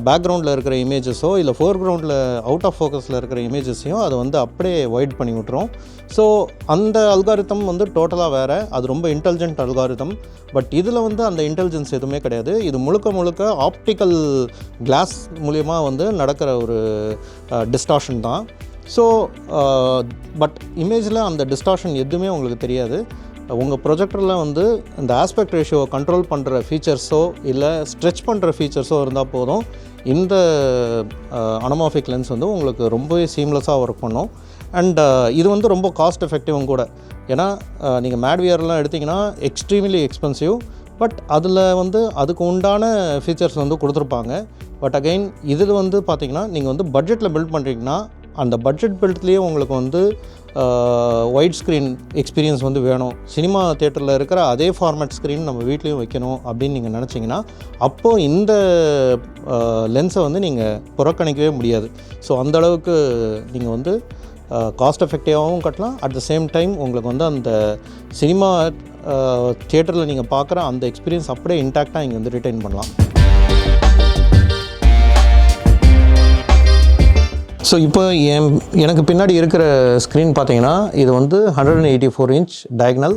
பேக்ரவுண்டில் இருக்கிற இமேஜஸோ இல்லை ஃபோர்க்ரவுண்டில் அவுட் ஆஃப் ஃபோக்கஸில் இருக்கிற இமேஜஸையும் அதை வந்து அப்படியே வைட் பண்ணி விட்டுரும். ஸோ அந்த அல்காரிதம் வந்து டோட்டலாக வேறு. அது ரொம்ப இன்டெலிஜென்ட் அல்காரிதம். பட் இதில் வந்து அந்த இன்டெலிஜென்ஸ் எதுவுமே கிடையாது. இது முழுக்க ஆப்டிக்கல் கிளாஸ் மூலிமா வந்து நடக்கிற ஒரு டிஸ்டார்ஷன் தான். ஸோ பட் இமேஜில் அந்த டிஸ்டார்ஷன் எதுவுமே உங்களுக்கு தெரியாது. உங்கள் ப்ரொஜெக்டரில் வந்து இந்த ஆஸ்பெக்ட் ரேஷியோவை கண்ட்ரோல் பண்ணுற ஃபீச்சர்ஸோ இல்லை ஸ்ட்ரெச் பண்ணுற ஃபீச்சர்ஸோ இருந்தால் போதும். இந்த அனமார்ஃபிக் லென்ஸ் வந்து உங்களுக்கு ரொம்பவே சீம்லெஸ்ஸாக ஒர்க் பண்ணும். அண்ட் இது வந்து ரொம்ப காஸ்ட் எஃபெக்டிவும் கூட. ஏன்னா நீங்கள் மேட் விஆர்லாம் எடுத்திங்கன்னா எக்ஸ்ட்ரீம்லி எக்ஸ்பென்சிவ். பட் அதில் வந்து அதுக்கு உண்டான ஃபீச்சர்ஸ் வந்து கொடுத்துருப்பாங்க. பட் அகைன் இதில் வந்து பார்த்திங்கன்னா நீங்கள் வந்து பட்ஜெட்டில் பில்ட் பண்ணுறீங்கன்னா அந்த பட்ஜெட் பில்ட்லேயே உங்களுக்கு வந்து ஒயிட் ஸ்க்ரீன் எக்ஸ்பீரியன்ஸ் வந்து வேணும். சினிமா தியேட்டரில் இருக்கிற அதே ஃபார்மேட் ஸ்க்ரீன் நம்ம வீட்லேயும் வைக்கணும் அப்படின்னு நீங்கள் நினச்சிங்கன்னா அப்போது இந்த லென்ஸை வந்து நீங்கள் புறக்கணிக்கவே முடியாது. ஸோ அந்தளவுக்கு நீங்கள் வந்து காஸ்ட் எஃபெக்டிவாகவும் கட்டலாம். அட் த சேம் டைம் உங்களுக்கு வந்து அந்த சினிமா தியேட்டரில் நீங்கள் பார்க்குற அந்த எக்ஸ்பீரியன்ஸ் அப்படியே இன்டாக்டாக இங்கே வந்து ரிட்டைன் பண்ணலாம். ஸோ இப்போ எனக்கு பின்னாடி இருக்கிற ஸ்க்ரீன் பார்த்தீங்கன்னா இது வந்து 184 இன்ச் டயக்னல்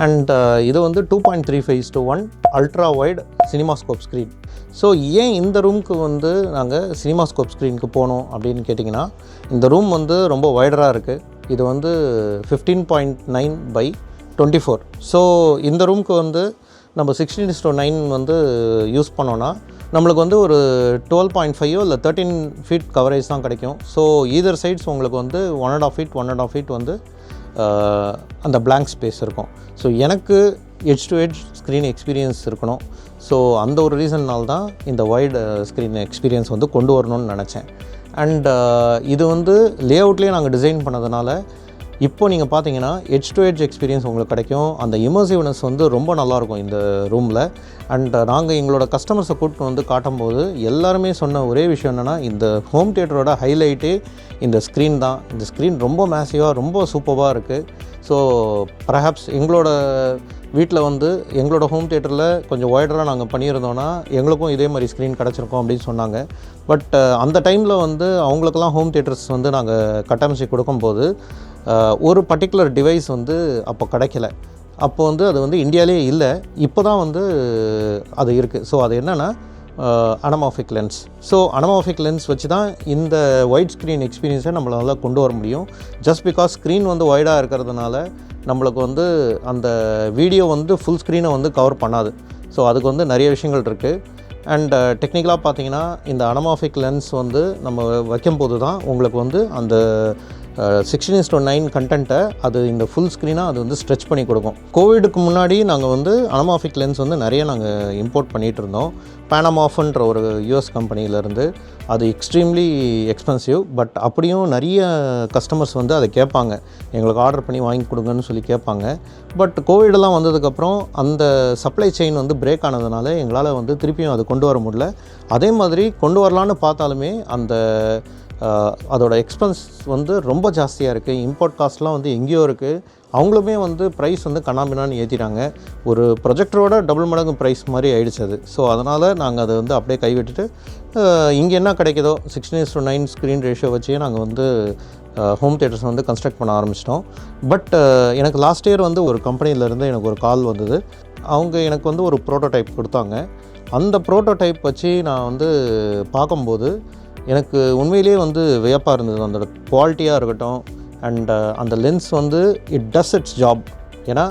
அண்ட் இது வந்து 2.35:1 ultra wide cinemascope screen. So ஏன் இந்த ரூமுக்கு வந்து நாங்கள் சினிமாஸ்கோப் ஸ்க்ரீனுக்கு போனோம் அப்படின்னு கேட்டிங்கன்னா, இந்த ரூம் வந்து ரொம்ப வைடராக இருக்குது. இது வந்து 15.9/24. ஸோ இந்த ரூமுக்கு வந்து நம்ம 16:9 வந்து யூஸ் பண்ணோன்னா நம்மளுக்கு வந்து ஒரு 12.5 இல்லை 13 ஃபீட் கவரேஜ் தான் கிடைக்கும். ஸோ ஈதர் சைட்ஸ் உங்களுக்கு வந்து 1.5 ஃபீட் வந்து அந்த பிளாங்க் ஸ்பேஸ் இருக்கும். ஸோ எனக்கு edge to edge screen experience இருக்கணும். ஸோ அந்த ஒரு ரீசன்னால் தான் இந்த வைட் ஸ்க்ரீன் எக்ஸ்பீரியன்ஸ் வந்து கொண்டு வரணும்னு நினச்சேன். அண்ட் இது வந்து லே அவுட்லேயே நாங்கள் டிசைன் பண்ணதுனால இப்போ நீங்கள் பார்த்தீங்கன்னா எட்ஜ் டு எட்ஜ் எக்ஸ்பீரியன்ஸ் உங்களுக்கு கிடைக்கும். அந்த இமர்சிவ்னஸ் வந்து ரொம்ப நல்லாயிருக்கும் இந்த ரூமில். அண்ட் நாங்கள் எங்களோட கஸ்டமர்ஸை கூப்பிட்டு வந்து காட்டும்போது எல்லாருமே சொன்ன ஒரே விஷயம் என்னென்னா, இந்த ஹோம் தியேட்டரோட ஹைலைட்டே இந்த ஸ்க்ரீன் தான். இந்த ஸ்க்ரீன் ரொம்ப மேசிவாக ரொம்ப சூப்பராக இருக்குது. ஸோ பர்ஹாப்ஸ் எங்களோட வீட்டில் வந்து எங்களோட ஹோம் தியேட்டரில் கொஞ்சம் வைடராக நாங்கள் பண்ணியிருந்தோன்னா எங்களுக்கும் இதே மாதிரி ஸ்க்ரீன் கிடச்சிருக்கோம் அப்படின்னு சொன்னாங்க. பட் அந்த டைமில் வந்து அவங்களுக்கெல்லாம் ஹோம் தியேட்டர்ஸ் வந்து நாங்கள் கட்டமைச்சு கொடுக்கும்போது ஒரு பர்டிகுலர் டிவைஸ் வந்து அப்போ கிடைக்கல. அப்போ வந்து அது வந்து இந்தியாவிலே இல்லை. இப்போ தான் வந்து அது இருக்குது. ஸோ அது என்னென்னா அனமார்ஃபிக் லென்ஸ். ஸோ அனமார்ஃபிக் லென்ஸ் வச்சு தான் இந்த ஒயிட் ஸ்க்ரீன் எக்ஸ்பீரியன்ஸை நம்மளால் கொண்டு வர முடியும். ஜஸ்ட் பிகாஸ் ஸ்க்ரீன் வந்து ஒய்டாக இருக்கிறதுனால நம்மளுக்கு வந்து அந்த வீடியோ வந்து ஃபுல் ஸ்க்ரீனை வந்து கவர் பண்ணாது. ஸோ அதுக்கு வந்து நிறைய விஷயங்கள் இருக்குது. அண்ட் டெக்னிக்கலாக பார்த்தீங்கன்னா இந்த அனமார்ஃபிக் லென்ஸ் வந்து நம்ம வைக்கும்போது தான் உங்களுக்கு வந்து அந்த 16:9 கண்டென்ட்டை அது இந்த ஃபுல் ஸ்க்ரீனாக அது வந்து ஸ்ட்ரெச் பண்ணி கொடுக்கும். கோவிடுக்கு முன்னாடி நாங்கள் வந்து அனமார்ஃபிக் லென்ஸ் வந்து நிறைய நாங்கள் இம்போர்ட் பண்ணிகிட்டு இருந்தோம். பேனமார்ஃப்ன்ற ஒரு யூஎஸ் கம்பெனியிலேருந்து. அது எக்ஸ்ட்ரீம்லி எக்ஸ்பென்சிவ். பட் அப்படியும் நிறைய கஸ்டமர்ஸ் வந்து அதை கேட்பாங்க, எங்களுக்கு ஆர்டர் பண்ணி வாங்கி கொடுங்கன்னு சொல்லி கேட்பாங்க. பட் கோவிடெல்லாம் வந்ததுக்கப்புறம் அந்த சப்ளை செயின் வந்து பிரேக் ஆனதுனால எங்களால் வந்து திருப்பியும் அது கொண்டு வர முடியல. அதே மாதிரி கொண்டு வரலான்னு பார்த்தாலுமே அந்த அதோட எக்ஸ்பென்ஸ் வந்து ரொம்ப ஜாஸ்தியாக இருக்குது. இம்போர்ட் காஸ்ட்லாம் வந்து எங்கேயோ இருக்குது. அவங்களுமே வந்து ப்ரைஸ் வந்து கண்ணாபின்னான்னு ஏற்றிட்டாங்க. ஒரு ப்ரொஜெக்டரோட டபுள் மடங்கு ப்ரைஸ் மாதிரி ஆகிடுச்சு அது. ஸோ அதனால் நாங்கள் அதை வந்து அப்படியே கைவிட்டுட்டு இங்கே என்ன கிடைக்குதோ 16:9 ஸ்க்ரீன் ரேஷியோ வச்சே நாங்கள் வந்து ஹோம் தியேட்டர்ஸ் வந்து கன்ஸ்ட்ரக்ட் பண்ண ஆரம்பிச்சிட்டோம். பட் எனக்கு லாஸ்ட் இயர் வந்து ஒரு கம்பெனியிலேருந்து எனக்கு ஒரு கால் வந்தது. அவங்க எனக்கு வந்து ஒரு ப்ரோட்டோடைப் கொடுத்தாங்க. அந்த ப்ரோட்டோடைப் வச்சு நான் வந்து பார்க்கும்போது எனக்கு உண்மையிலே வந்து வியப்பாக இருந்தது. அந்த குவாலிட்டியாக இருக்கட்டும் அண்ட் அந்த லென்ஸ் வந்து இட் டஸ் இட்ஸ் ஜாப். ஏன்னா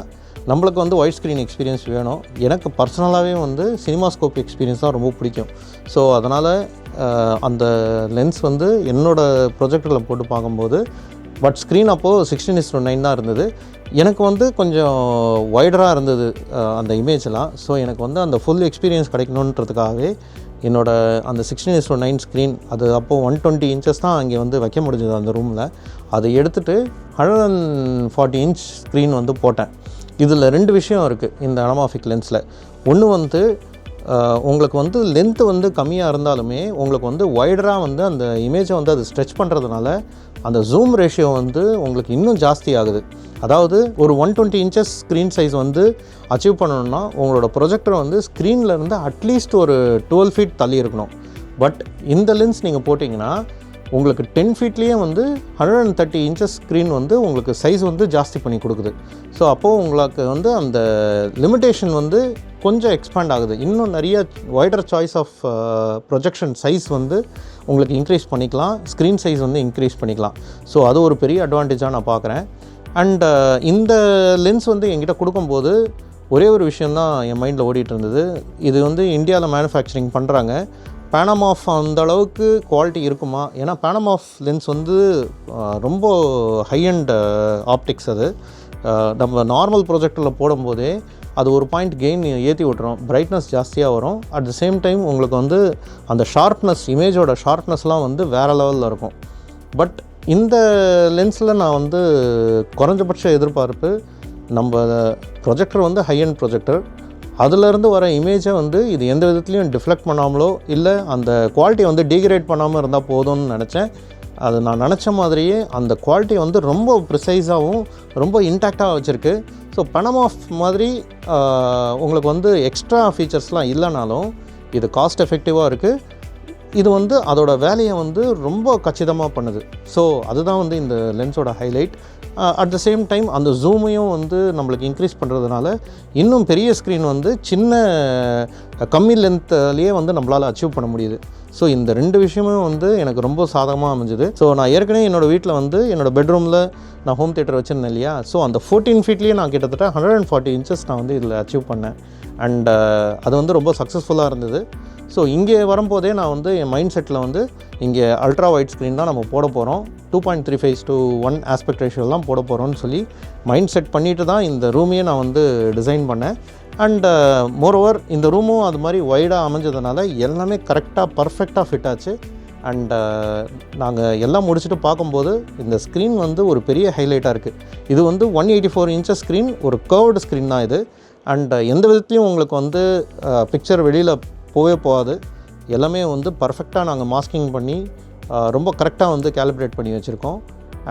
நம்மளுக்கு வந்து ஒயிட் ஸ்க்ரீன் எக்ஸ்பீரியன்ஸ் வேணும். எனக்கு பர்சனலாகவே வந்து சினிமாஸ்கோப் எக்ஸ்பீரியன்ஸ் தான் ரொம்ப பிடிக்கும். ஸோ அதனால் அந்த லென்ஸ் வந்து என்னோடய ப்ரொஜெக்டரில் போட்டு பார்க்கும்போது பட் ஸ்க்ரீன் அப்போது 16:9 தான் இருந்தது. எனக்கு வந்து கொஞ்சம் வைடராக இருந்தது அந்த இமேஜெலாம். ஸோ எனக்கு வந்து அந்த ஃபுல் எக்ஸ்பீரியன்ஸ் கிடைக்கணுன்றதுக்காகவே என்னோடய அந்த 16:9 ஸ்க்ரீன், அது அப்போது 120 இன்ச்சஸ் தான் அங்கே வந்து வைக்க முடிஞ்சது அந்த ரூமில். அதை எடுத்துகிட்டு 140 இன்ச் ஸ்க்ரீன் வந்து போட்டேன். இதில் 2 விஷயம் இருக்குது இந்த அனமார்ஃபிக் லென்ஸில். ஒன்று வந்து உங்களுக்கு வந்து லென்த்து வந்து கம்மியாக இருந்தாலுமே உங்களுக்கு வந்து வைடராக வந்து அந்த இமேஜை வந்து அது ஸ்ட்ரெச் பண்ணுறதுனால அந்த ஜூம் ரேஷியோ வந்து உங்களுக்கு இன்னும் ஜாஸ்தி ஆகுது. அதாவது ஒரு 120 இன்ச்சஸ் ஸ்க்ரீன் சைஸ் வந்து அச்சீவ் பண்ணணும்னா உங்களோட ப்ரொஜெக்டர் வந்து ஸ்க்ரீனில் இருந்து அட்லீஸ்ட் ஒரு 12 ஃபீட் தள்ளி இருக்கணும். பட் இந்த லென்ஸ் நீங்கள் போட்டிங்கன்னா உங்களுக்கு 10 ஃபீட்லேயே வந்து 130 இன்ச்சஸ் ஸ்க்ரீன் வந்து உங்களுக்கு சைஸ் வந்து ஜாஸ்தி பண்ணி கொடுக்குது. ஸோ அப்போது உங்களுக்கு வந்து அந்த லிமிட்டேஷன் வந்து கொஞ்சம் எக்ஸ்பேண்ட் ஆகுது. இன்னும் நிறைய wider choice of projection size வந்து உங்களுக்கு இன்க்ரீஸ் பண்ணிக்கலாம், ஸ்க்ரீன் சைஸ் வந்து இன்க்ரீஸ் பண்ணிக்கலாம். ஸோ அது ஒரு பெரிய அட்வான்டேஜாக நான் பார்க்குறேன். அண்ட் இந்த லென்ஸ் வந்து என்கிட்ட கொடுக்கும்போது ஒரே ஒரு விஷயந்தான் என் மைண்டில் ஓடிட்டு இருந்தது. இது வந்து இந்தியாவில் மேனுஃபேக்சரிங் பண்ணுறாங்க, பேனமாஃப் அந்த அளவுக்கு குவாலிட்டி இருக்குமா? ஏன்னா பேனமாஃப் லென்ஸ் வந்து ரொம்ப ஹை அண்ட் ஆப்டிக்ஸ். அது நம்ம நார்மல் ப்ரொஜெக்டரில் போடும்போதே அது ஒரு பாயிண்ட் கெயின் ஏற்றி விட்டுரும், பிரைட்னஸ் ஜாஸ்தியாக வரும். அட் த சேம் டைம் உங்களுக்கு வந்து அந்த ஷார்ப்னஸ், இமேஜோட ஷார்ப்னஸ்லாம் வந்து வேறு லெவலில் இருக்கும். பட் இந்த லென்ஸில் நான் வந்து குறைஞ்சபட்ச எதிர்பார்ப்பு, நம்ம ப்ரொஜெக்டர் வந்து ஹை அண்ட் ப்ரொஜெக்டர், அதிலேருந்து வர இமேஜை வந்து இது எந்த விதத்துலையும் டிஃப்ளெக்ட் பண்ணாமலோ இல்லை அந்த குவாலிட்டியை வந்து டீக்ரேட் பண்ணாமல் இருந்தால் போதும்னு நினச்சேன். அது நான் நினச்ச மாதிரியே அந்த குவாலிட்டி வந்து ரொம்ப ப்ரிசைஸாகவும் ரொம்ப இன்டாக்டாக வச்சுருக்கு. ஸோ பேனமாஃப் மாதிரி உங்களுக்கு வந்து எக்ஸ்ட்ரா ஃபீச்சர்ஸ்லாம் இல்லைனாலும் இது காஸ்ட் எஃபெக்டிவாக இருக்குது. இது வந்து அதோட வேலையை வந்து ரொம்ப கச்சிதமாக பண்ணுது. ஸோ அதுதான் வந்து இந்த லென்ஸோட highlight. At the same time அந்த ஜூமையும் வந்து நம்மளுக்கு இன்க்ரீஸ் பண்ணுறதுனால இன்னும் பெரிய ஸ்க்ரீன் வந்து சின்ன கம்மி லென்த்லேயே வந்து நம்மளால் அச்சீவ் பண்ண முடியுது. ஸோ இந்த 2 விஷயமும் வந்து எனக்கு ரொம்ப சாதகமாக அமைஞ்சுது. ஸோ நான் ஏற்கனவே என்னோடய வீட்டில் வந்து என்னோடய பெட்ரூமில் நான் ஹோம் தியேட்டர் வச்சுருந்தேன் இல்லையா, ஸோ அந்த 14 ஃபீட்லேயே நான் கிட்டத்தட்ட 140 இன்ச்சஸ் நான் வந்து இதில் அச்சீவ் பண்ணேன். அண்ட் அது வந்து ரொம்ப சக்ஸஸ்ஃபுல்லாக இருந்தது. ஸோ இங்கே வரும்போதே நான் வந்து என் மைண்ட் செட்டில் வந்து இங்கே அல்ட்ரா வைட் ஸ்க்ரீன் தான் நம்ம போட போகிறோம், 2.35:1 ஆஸ்பெக்ட் ரேஷியோலாம் போட போகிறோன்னு சொல்லி மைண்ட் செட் பண்ணிட்டு தான் இந்த ரூமையே நான் வந்து டிசைன் பண்ணேன். அண்ட் மோரோவர் இந்த ரூமும் அது மாதிரி வைடாக அமைஞ்சதுனால எல்லாமே கரெக்டாக பர்ஃபெக்டாக ஃபிட் ஆச்சு. அண்ட் நாங்கள் எல்லாம் முடிச்சுட்டு பார்க்கும்போது இந்த ஸ்க்ரீன் வந்து ஒரு பெரிய ஹைலைட்டாக இருக்குது. இது வந்து 184 இன்ச்சஸ் ஸ்க்ரீன், ஒரு கர்வ்டு ஸ்க்ரீன் தான் இது. அண்ட் எந்த விதத்துலையும் உங்களுக்கு வந்து பிக்சர் வெளியில் போகாது. எல்லாமே வந்து பர்ஃபெக்டாக நாங்கள் மாஸ்கிங் பண்ணி ரொம்ப கரெக்டாக வந்து கேலிப்ரேட் பண்ணி வச்சுருக்கோம்.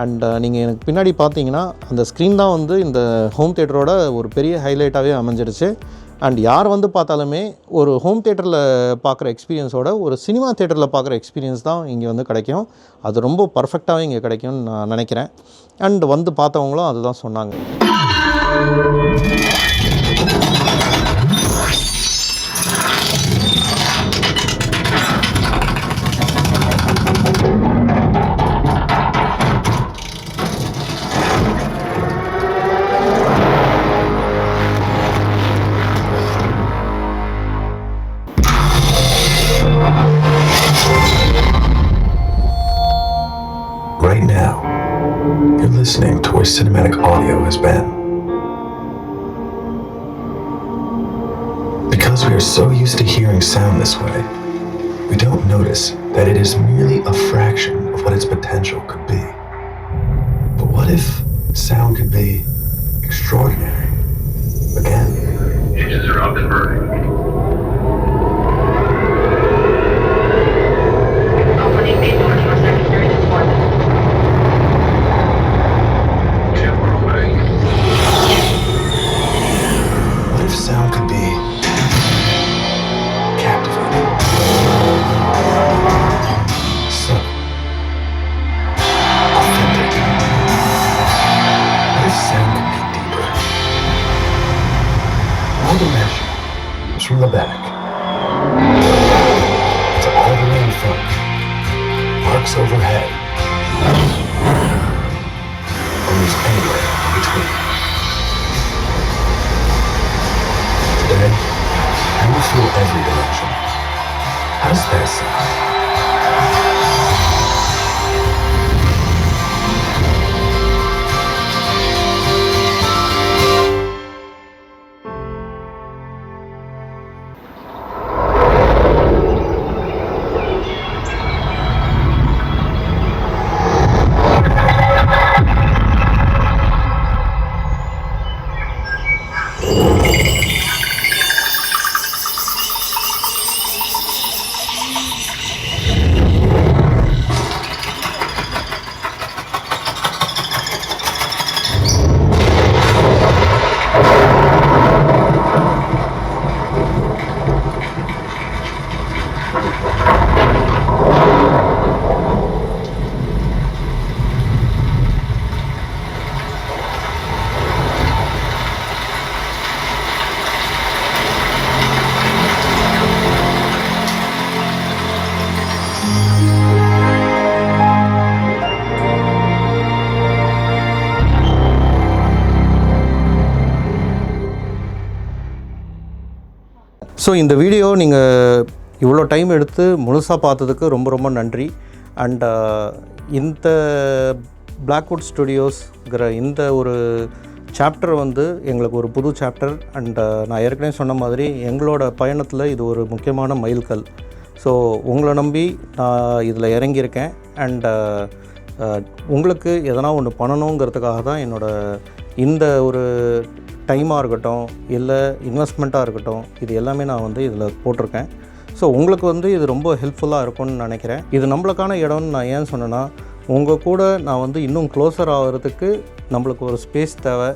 அண்ட் நீங்கள் எனக்கு பின்னாடி பார்த்தீங்கன்னா அந்த ஸ்க்ரீன் தான் வந்து இந்த ஹோம் தியேட்டரோட ஒரு பெரிய ஹைலைட்டாகவே அமைஞ்சிருச்சு. அண்ட் யார் வந்து பார்த்தாலுமே ஒரு ஹோம் தியேட்டரில் பார்க்குற எக்ஸ்பீரியன்ஸோட ஒரு சினிமா தியேட்டரில் பார்க்குற எக்ஸ்பீரியன்ஸ் தான் இங்கே வந்து கிடைக்கும். அது ரொம்ப பர்ஃபெக்டாகவே இங்கே கிடைக்கும்னு நான் நினைக்கிறேன். அண்ட் வந்து பார்த்தவங்களும் அதுதான் சொன்னாங்க. Right now, you're listening to where cinematic audio has been. Because we are so used to hearing sound this way, we don't notice that it is merely a fraction of what its potential could be. But what if sound could be extraordinary? Again. Engines are up and burning. Opening main door for secondary deployment. What if sound could be captivating? Subtle. Authentic. What if sound could be deeper? All the measure is from the back to all the way in front. Arcs overhead. Or there's anywhere in between. Today, I will feel every direction. How does that sound? So இந்த video நீங்கள் இவ்வளோ time எடுத்து முழுசாக பார்த்ததுக்கு ரொம்ப ரொம்ப நன்றி. And இந்த பிளாக்வுட் ஸ்டுடியோஸ்ங்கிற இந்த ஒரு சாப்டர் வந்து எங்களுக்கு ஒரு புது சாப்டர். அண்ட் நான் ஏற்கனவே சொன்ன மாதிரி எங்களோட பயணத்தில் இது ஒரு முக்கியமான மைல்கல். ஸோ உங்களை நம்பி நான் இதில் இறங்கியிருக்கேன். அண்ட் உங்களுக்கு எதனா ஒன்று பண்ணணுங்கிறதுக்காக தான் இந்த ஒரு டைமாக இருக்கட்டும், இல்லை இன்வெஸ்ட்மெண்ட்டாக இருக்கட்டும், இது எல்லாமே நான் வந்து இதில் போட்டிருக்கேன். ஸோ உங்களுக்கு வந்து இது ரொம்ப ஹெல்ப்ஃபுல்லாக இருக்கும்னு நினைக்கிறேன். இது நம்மளுக்கான இடம்னு நான் ஏன் சொன்னேன்னா, உங்கள் கூட நான் வந்து இன்னும் க்ளோஸர் ஆகிறதுக்கு நம்மளுக்கு ஒரு ஸ்பேஸ் தேவை.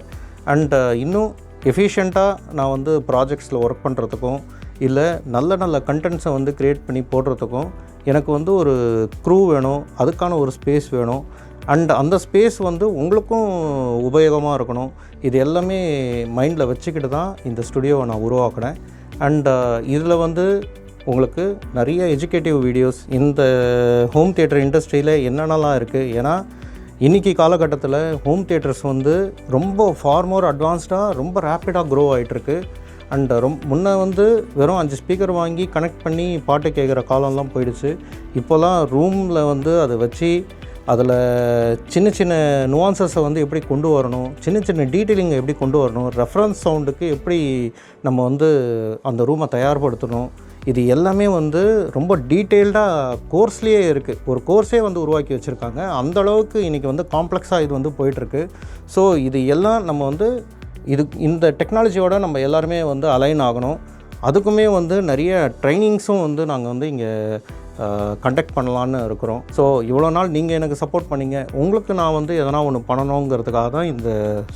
அண்ட் இன்னும் எஃபிஷியண்ட்டாக நான் வந்து ப்ராஜெக்ட்ஸில் ஒர்க் பண்ணுறதுக்கும், இல்லை நல்ல நல்ல கண்டென்ட்ஸை வந்து க்ரியேட் பண்ணி போடுறதுக்கும் எனக்கு வந்து ஒரு க்ரூ வேணும், அதுக்கான ஒரு ஸ்பேஸ் வேணும். அண்ட் அந்த ஸ்பேஸ் வந்து உங்களுக்கும் உபயோகமாக இருக்கணும். இது எல்லாமே மைண்டில் வச்சுக்கிட்டு தான் இந்த ஸ்டுடியோவை நான் உருவாக்கினேன். அண்ட் இதில் வந்து உங்களுக்கு நிறைய எஜுகேட்டிவ் வீடியோஸ் இந்த ஹோம் தியேட்டர் இண்டஸ்ட்ரியில் என்னென்னலாம் இருக்குது. ஏன்னா இன்றைக்கி காலகட்டத்தில் ஹோம் தியேட்டர்ஸ் வந்து ரொம்ப ஃபார் மோர் அட்வான்ஸ்டாக ரொம்ப ரேப்பிடாக க்ரோ ஆகிட்டுருக்கு. அண்ட் முன்னே வந்து வெறும் 5 ஸ்பீக்கர் வாங்கி கனெக்ட் பண்ணி பாட்டு கேட்குற காலம்லாம் போயிடுச்சு. இப்போலாம் ரூமில் வந்து அதை வச்சு அதில் சின்ன சின்ன நுவான்சஸை வந்து எப்படி கொண்டு வரணும், சின்ன சின்ன டீட்டெயிலிங்கை எப்படி கொண்டு வரணும், ரெஃபரன்ஸ் சவுண்டுக்கு எப்படி நம்ம வந்து அந்த ரூமை தயார்படுத்தணும், இது எல்லாமே வந்து ரொம்ப டீட்டெயில்டாக கோர்ஸ்லேயே இருக்குது. ஒரு கோர்ஸே வந்து உருவாக்கி வச்சுருக்காங்க. அந்தளவுக்கு இன்றைக்கி வந்து காம்ப்ளெக்ஸாக இது வந்து போயிட்டுருக்கு. ஸோ இது எல்லாம் நம்ம வந்து இந்த டெக்னாலஜியோட நம்ம எல்லாருமே வந்து அலைன் ஆகணும். அதுக்குமே வந்து நிறைய ட்ரைனிங்ஸும் வந்து நாங்கள் வந்து இங்கே கண்டக்ட் பண்ணலான்னு இருக்கிறோம். ஸோ இவ்வளோ நாள் நீங்கள் எனக்கு சப்போர்ட் பண்ணிங்க. உங்களுக்கு நான் வந்து எதனா ஒன்று பண்ணணுங்கிறதுக்காக தான் இந்த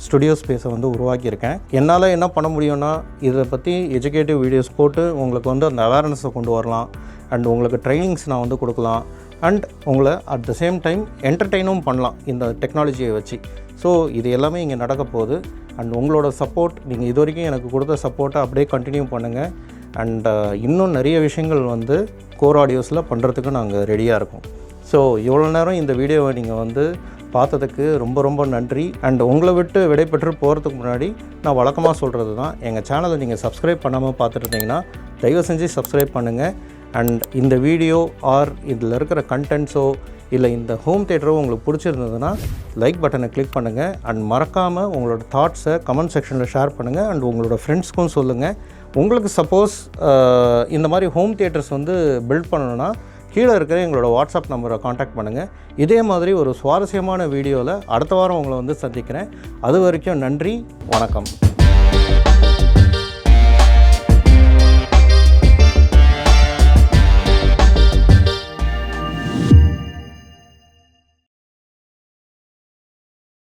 ஸ்டுடியோ ஸ்பேஸை வந்து உருவாக்கியிருக்கேன். என்னால் என்ன பண்ண முடியும்னா, இதை பற்றி எஜுகேட்டிவ் வீடியோஸ் போட்டு உங்களுக்கு வந்து அந்த அவேர்னஸை கொண்டு வரலாம். அண்ட் உங்களுக்கு ட்ரைனிங்ஸ் நான் வந்து கொடுக்கலாம். அண்ட் உங்களை அட் த சேம் டைம் என்டர்டெயினும் பண்ணலாம் இந்த டெக்னாலஜியை வச்சு. ஸோ இது எல்லாமே இங்கே நடக்க போகுது. அண்ட் உங்களோட சப்போர்ட், நீங்கள் இது வரைக்கும் எனக்கு கொடுத்த சப்போர்ட்டை அப்படியே கண்டினியூ பண்ணுங்கள். அண்ட் இன்னும் நிறைய விஷயங்கள் வந்து கோர் ஆடியோஸில் பண்ணுறதுக்கு நாங்கள் ரெடியாக இருக்கோம். ஸோ இவ்வளோ நேரம் இந்த வீடியோவை நீங்கள் வந்து பார்த்ததுக்கு ரொம்ப ரொம்ப நன்றி. அண்ட் உங்களை விட்டு விடைபெற்று போகிறதுக்கு முன்னாடி நான் வழக்கமாக சொல்கிறது தான், எங்கள் சேனலை நீங்கள் சப்ஸ்கிரைப் பண்ணாமல் பார்த்துட்டு இருந்தீங்கன்னா தயவு செஞ்சு சப்ஸ்கிரைப் பண்ணுங்கள். அண்ட் இந்த வீடியோ ஆர் இதில் இருக்கிற கண்டென்ட்ஸோ இல்லை இந்த ஹோம் தியேட்டரோ உங்களுக்கு பிடிச்சிருந்ததுன்னா லைக் பட்டனை கிளிக் பண்ணுங்கள். அண்ட் மறக்காமல் உங்களோட தாட்ஸை கமெண்ட் செக்ஷனில் ஷேர் பண்ணுங்கள். அண்ட் உங்களோட ஃப்ரெண்ட்ஸ்க்கும் சொல்லுங்கள். உங்களுக்கு சப்போஸ் இந்த மாதிரி ஹோம் தியேட்டர்ஸ் வந்து பில்ட் பண்ணணுன்னா கீழே இருக்கிற எங்களோட வாட்ஸ்அப் நம்பரை காண்டாக்ட் பண்ணுங்கள். இதே மாதிரி ஒரு சுவாரஸ்யமான வீடியோவில் அடுத்த வாரம் உங்களை வந்து சந்திக்கிறேன். அது வரைக்கும் நன்றி, வணக்கம்.